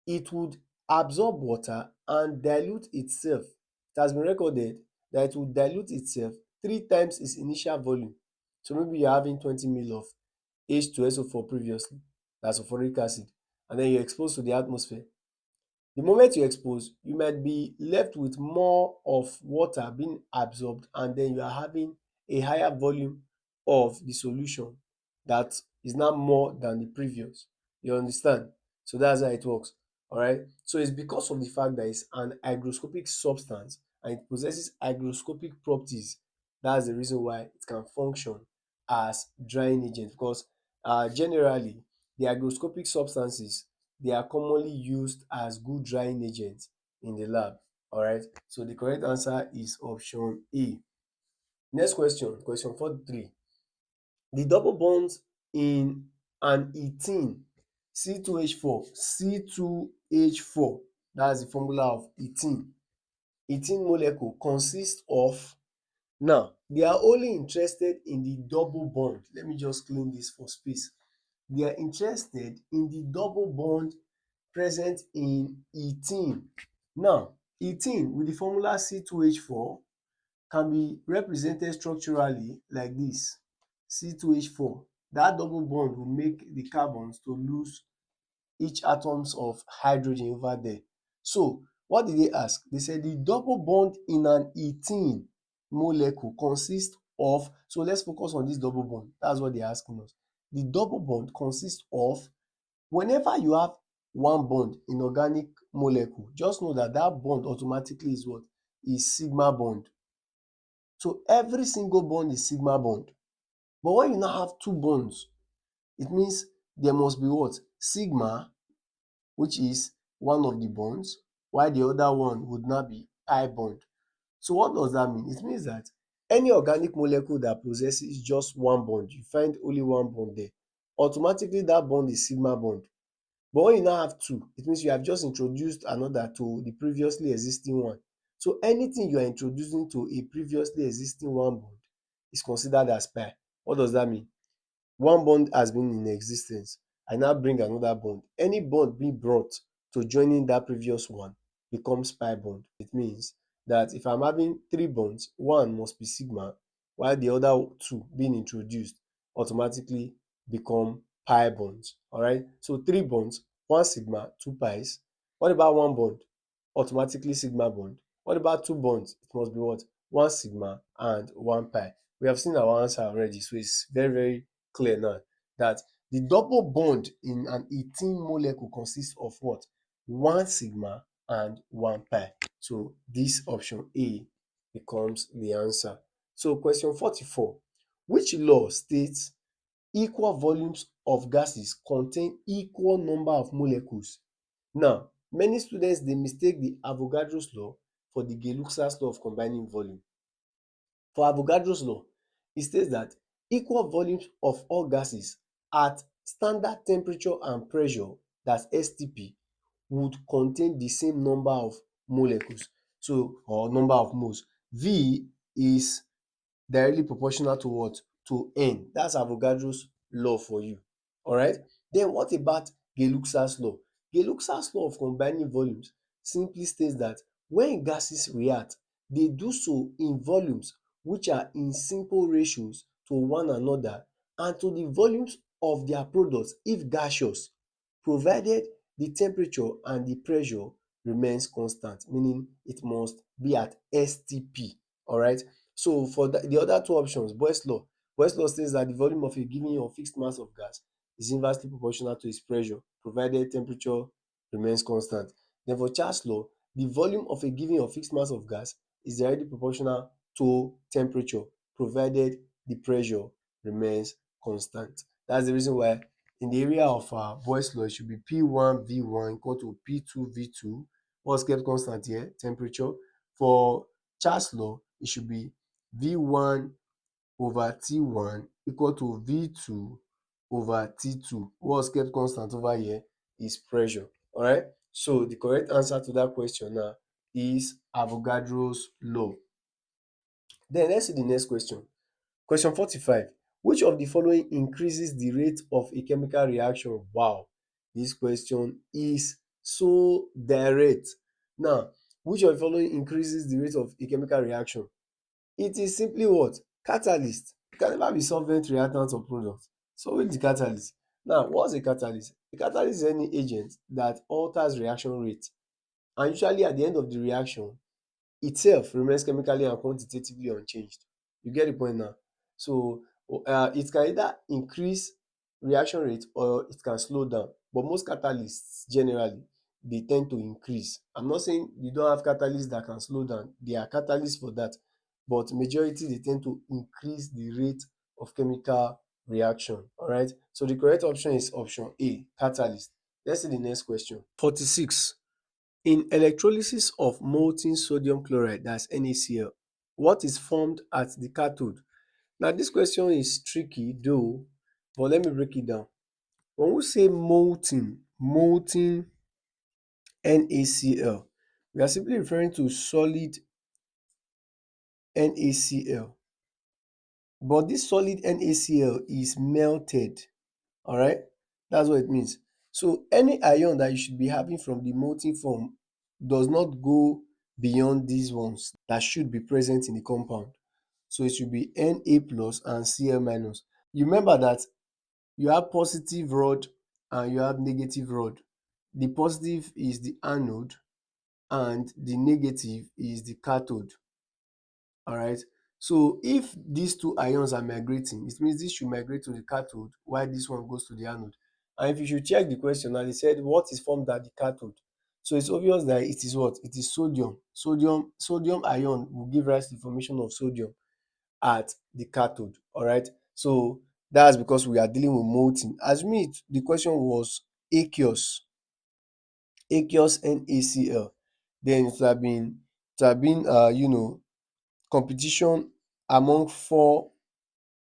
it would absorb water and dilute itself. It has been recorded that it would dilute itself 3 times its initial volume. So maybe you're having 20 ml of H2SO4 previously, that's sulfuric acid, and then you expose to the atmosphere. The moment you expose, you might be left with more of water being absorbed, and then you are having a higher volume of the solution that is now more than the previous. You understand? So that's how it works. Alright. So it's because of the fact that it's an hygroscopic substance and it possesses hygroscopic properties. That's the reason why it can function as drying agent, because generally the hygroscopic substances, they are commonly used as good drying agents in the lab. Alright, so the correct answer is option A. Next question, question 43. The double bonds in an ethene C2H4, C2H4, that's the formula of ethene. Ethene molecule consists of, now they are only interested in the double bond. Let me just clean this for space. They are interested in the double bond present in ethene. Now, ethene with the formula C2H4 can be represented structurally like this, C2H4. That double bond will make the carbons to lose each atoms of hydrogen over there. So what did they ask? They said the double bond in an ethene molecule consists of, so let's focus on this double bond. That's what they're asking us. The double bond consists of, whenever you have one bond in organic molecule, just know that that bond automatically is what? Is sigma bond. So every single bond is sigma bond. But when you now have two bonds, it means there must be what? Sigma, which is one of the bonds, while the other one would now be pi bond. So what does that mean? It means that any organic molecule that possesses just one bond, you find only one bond there, automatically that bond is sigma bond. But when you now have two, it means you have just introduced another to the previously existing one. So anything you are introducing to a previously existing one bond is considered as pi. What does that mean? One bond has been in existence, I now bring another bond. Any bond being brought to joining that previous one becomes pi bond. It means that if I'm having three bonds, one must be sigma, while the other two being introduced automatically become pi bonds. Alright, so three bonds, one sigma, two pi's. What about one bond? Automatically sigma bond. What about two bonds? It must be what? One sigma and 1 pi. We have seen our answer already, so it's very, very clear now that the double bond in an ethene molecule consists of what? 1 sigma and 1 pi. So this option A becomes the answer. So question 44. Which law states equal volumes of gases contain equal number of molecules? Now, many students dey mistake the Avogadro's law for the Gay-Lussac's law of combining volume. For Avogadro's law, it states that equal volumes of all gases at standard temperature and pressure, that's STP, would contain the same number of molecules, so or number of moles. V is directly proportional to what? To N. That's Avogadro's law for you. Alright. Then what about Gay-Lussac's law? Gay-Lussac's law of combining volumes simply states that when gases react, they do so in volumes which are in simple ratios to one another and to the volumes of their products if gaseous, provided the temperature and the pressure remains constant, meaning it must be at STP. Alright. So for the other two options, Boyle's law states that the volume of a given or fixed mass of gas is inversely proportional to its pressure, provided temperature remains constant. Then for Charles' law, the volume of a given or fixed mass of gas is directly proportional to temperature, provided the pressure remains constant. That's the reason why in the area of Boyle's law, it should be P1 V1 equal to P2 V2. What's kept constant here? Temperature. For Charles' law, it should be V1 over T1 equal to V2 over T2. What's kept constant over here is pressure. Alright, so the correct answer to that question now is Avogadro's law. Then let's see the next question. Question 45. Which of the following increases the rate of a chemical reaction? Wow, this question is so direct. Now, which of the following increases the rate of a chemical reaction? It is simply what? Catalyst. It can never be solvent, reactant or product. So which is the catalyst? Now, what's a catalyst? A catalyst is any agent that alters reaction rate, and usually at the end of the reaction itself remains chemically and quantitatively unchanged. You get the point now? So it can either increase reaction rate or it can slow down, but most catalysts generally they tend to increase. I'm not saying you don't have catalysts that can slow down, there are catalysts for that, but majority they tend to increase the rate of chemical reaction. Alright, so the correct option is option A, catalyst. Let's see the next question. 46. In electrolysis of molten sodium chloride, that's NaCl, what is formed at the cathode? Now this question is tricky though, but let me break it down. When we say molten NaCl, we are simply referring to solid NaCl, but this solid NaCl is melted. Alright, that's what it means. So any ion that you should be having from the molten form does not go beyond these ones that should be present in the compound. So it should be Na plus and Cl minus. You remember that you have positive rod and you have negative rod. The positive is the anode and the negative is the cathode. Alright, so if these two ions are migrating, it means this should migrate to the cathode while this one goes to the anode. And if you should check the question now, they said what is formed at the cathode. So it's obvious that it is what? It is sodium. Sodium ion will give rise to the formation of sodium at the cathode. Alright, so that's because we are dealing with molten. Assuming the question was aqueous NaCl, then it would have been competition among four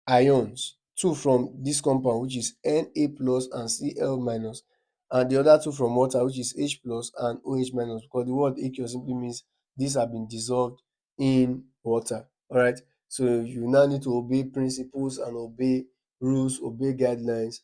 ions, two from this compound which is Na plus and Cl minus, and the other two from water which is H plus and OH minus, because the word aqueous simply means these have been dissolved in water. Alright, so you now need to obey principles and obey rules, obey guidelines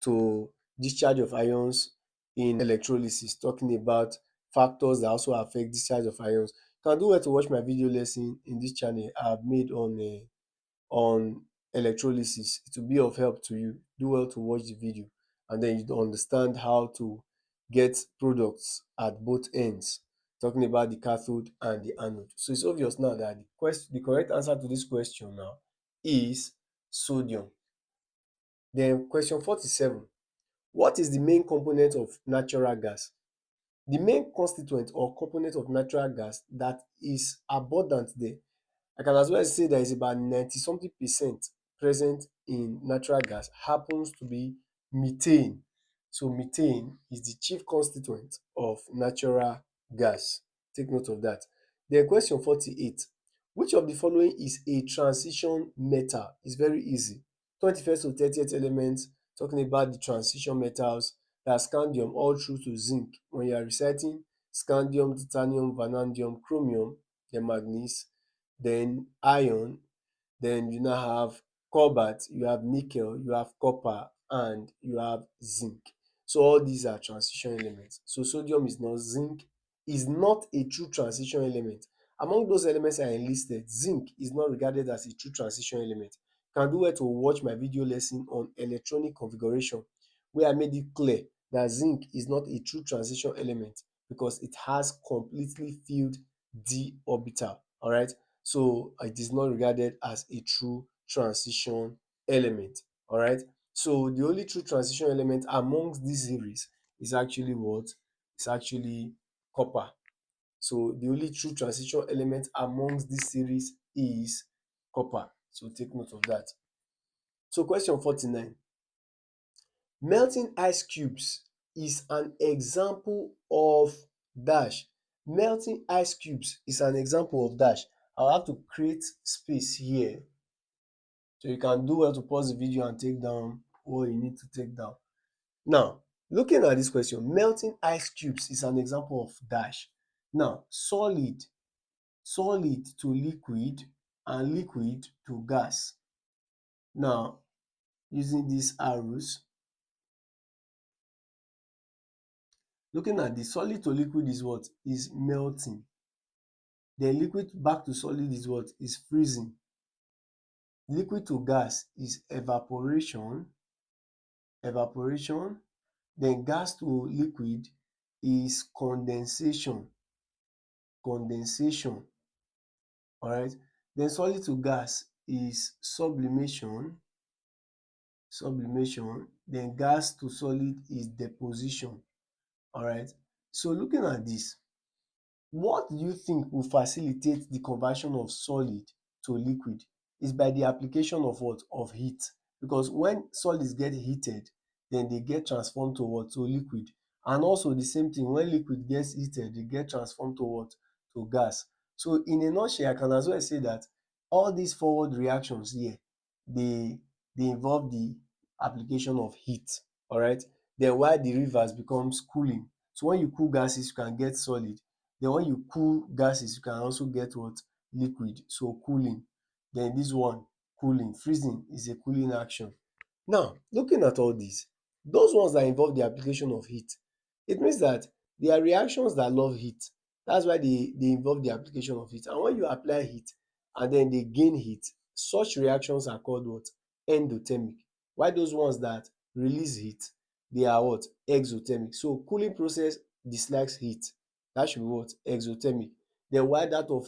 to discharge of ions in electrolysis, talking about factors that also affect discharge of ions. You can do well to watch my video lesson in this channel I have made on electrolysis. It will be of help to you. Do well to watch the video and then you understand how to get products at both ends. talking about the cathode and the anode. So it's obvious now that the correct answer to this question now is sodium. Then question 47. What is the main component of natural gas? The main constituent or component of natural gas that is abundant there, I can as well say there is about 90 something percent present in natural gas, happens to be methane. So methane is the chief constituent of natural gas. Take note of that. Then question 48. Which of the following is a transition metal? It's very easy. 21st to 30th element, talking about the transition metals, that's scandium all through to zinc. When you are reciting scandium, titanium, vanadium, chromium, then manganese, then iron, then you now have cobalt, you have nickel, you have copper, and you have zinc. So all these are transition elements. So sodium is not, zinc is not a true transition element. Among those elements I enlisted, zinc is not regarded as a true transition element. You can do well to watch my video lesson on electronic configuration, where I made it clear that zinc is not a true transition element because it has completely filled d orbital. Alright, so it is not regarded as a true transition element. Alright, so the only true transition element amongst this series is actually what? It's actually copper. So the only true transition element amongst this series is copper. So take note of that. So question 49. Melting ice cubes is an example of dash. Melting ice cubes is an example of dash. I'll have to create space here, so you can do well to pause the video and take down what you need to take down. Now, looking at this question, melting ice cubes is an example of dash. Now, solid to liquid and liquid to gas. Now, using these arrows, looking at the solid to liquid is what? Is melting. Then liquid back to solid is what? Is freezing. Liquid to gas is evaporation. Then gas to liquid is condensation. Alright. Then solid to gas is sublimation. Then gas to solid is deposition. Alright. So looking at this, what do you think will facilitate the conversion of solid to liquid? Is by the application of what? Of heat. Because when solids get heated, then they get transformed to what? To liquid. And also the same thing, when liquid gets heated, they get transformed to what? To gas. So in a nutshell, I can as well say that all these forward reactions here, they involve the application of heat. Alright. Then while the reverse becomes cooling. So when you cool gases, you can get solid. Then when you cool gases, you can also get what? Liquid. So cooling. Then this one, cooling. Freezing is a cooling action. Now, looking at all this, those ones that involve the application of heat, it means that they are reactions that love heat. That's why they involve the application of heat. And when you apply heat and then they gain heat, such reactions are called what? Endothermic. While those ones that release heat, they are what? Exothermic. So cooling process dislikes heat. That should be what? Exothermic. Then while that of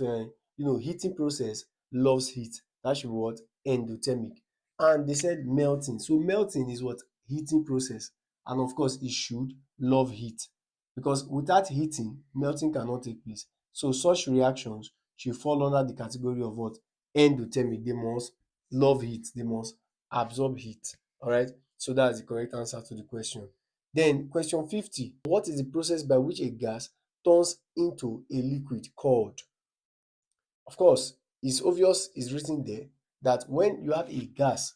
heating process loves heat, that should be what? Endothermic. And they said melting. So melting is what? Heating process. And of course, it should love heat, because without heating, melting cannot take place. So such reactions should fall under the category of what? Endothermic. They must love heat. They must absorb heat. Alright. So that's the correct answer to the question. Then question 50. What is the process by which a gas turns into a liquid called? Of course, it's obvious, it's written there that when you have a gas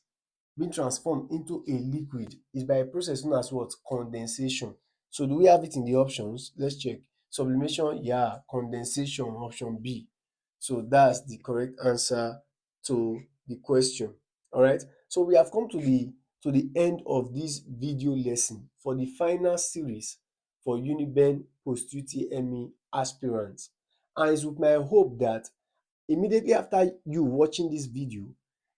being transformed into a liquid, is by a process known as what? Condensation. So do we have it in the options? Let's check. Sublimation, yeah. Condensation, option B. So that's the correct answer to the question. Alright, so we have come to the end of this video lesson for the final series for Uniben post UTME aspirants. And it's with my hope that immediately after you watching this video,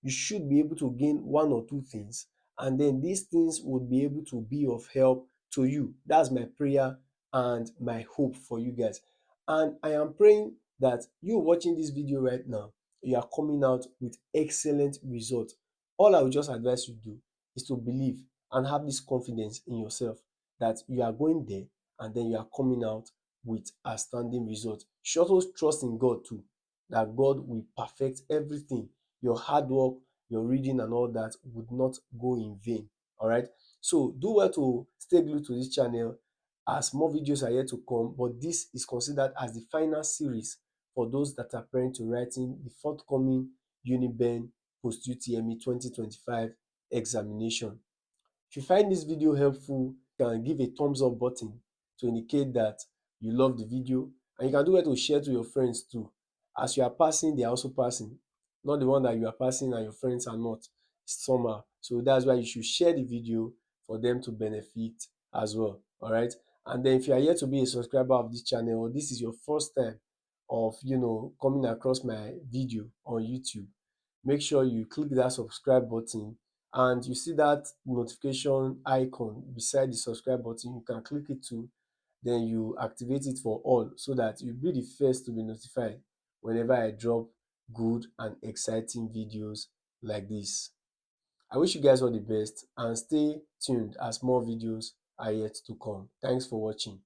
you should be able to gain one or two things, and then these things would be able to be of help to you. That's my prayer and my hope for you guys. And I am praying that you watching this video right now, you are coming out with excellent results. All I will just advise you to do is to believe and have this confidence in yourself that you are going there and then you are coming out with outstanding results. You should also trust in God too, that God will perfect everything. Your hard work, your reading and all that would not go in vain. All right. So do well to stay glued to this channel as more videos are yet to come, but this is considered as the final series for those that are preparing to writing the forthcoming Uniben Post UTME 2025 examination. If you find this video helpful, you can give a thumbs up button to indicate that you love the video, and you can do well to share to your friends too. As you are passing, they are also passing. Not the one that you are passing and your friends are not. Somehow. So that's why you should share the video for them to benefit as well. All right. And then if you are yet to be a subscriber of this channel, or this is your first time of coming across my video on YouTube, make sure you click that subscribe button, and you see that notification icon beside the subscribe button. You can click it too, then you activate it for all so that you'll be the first to be notified whenever I drop good and exciting videos like this. I wish you guys all the best and stay tuned as more videos are yet to come. Thanks for watching.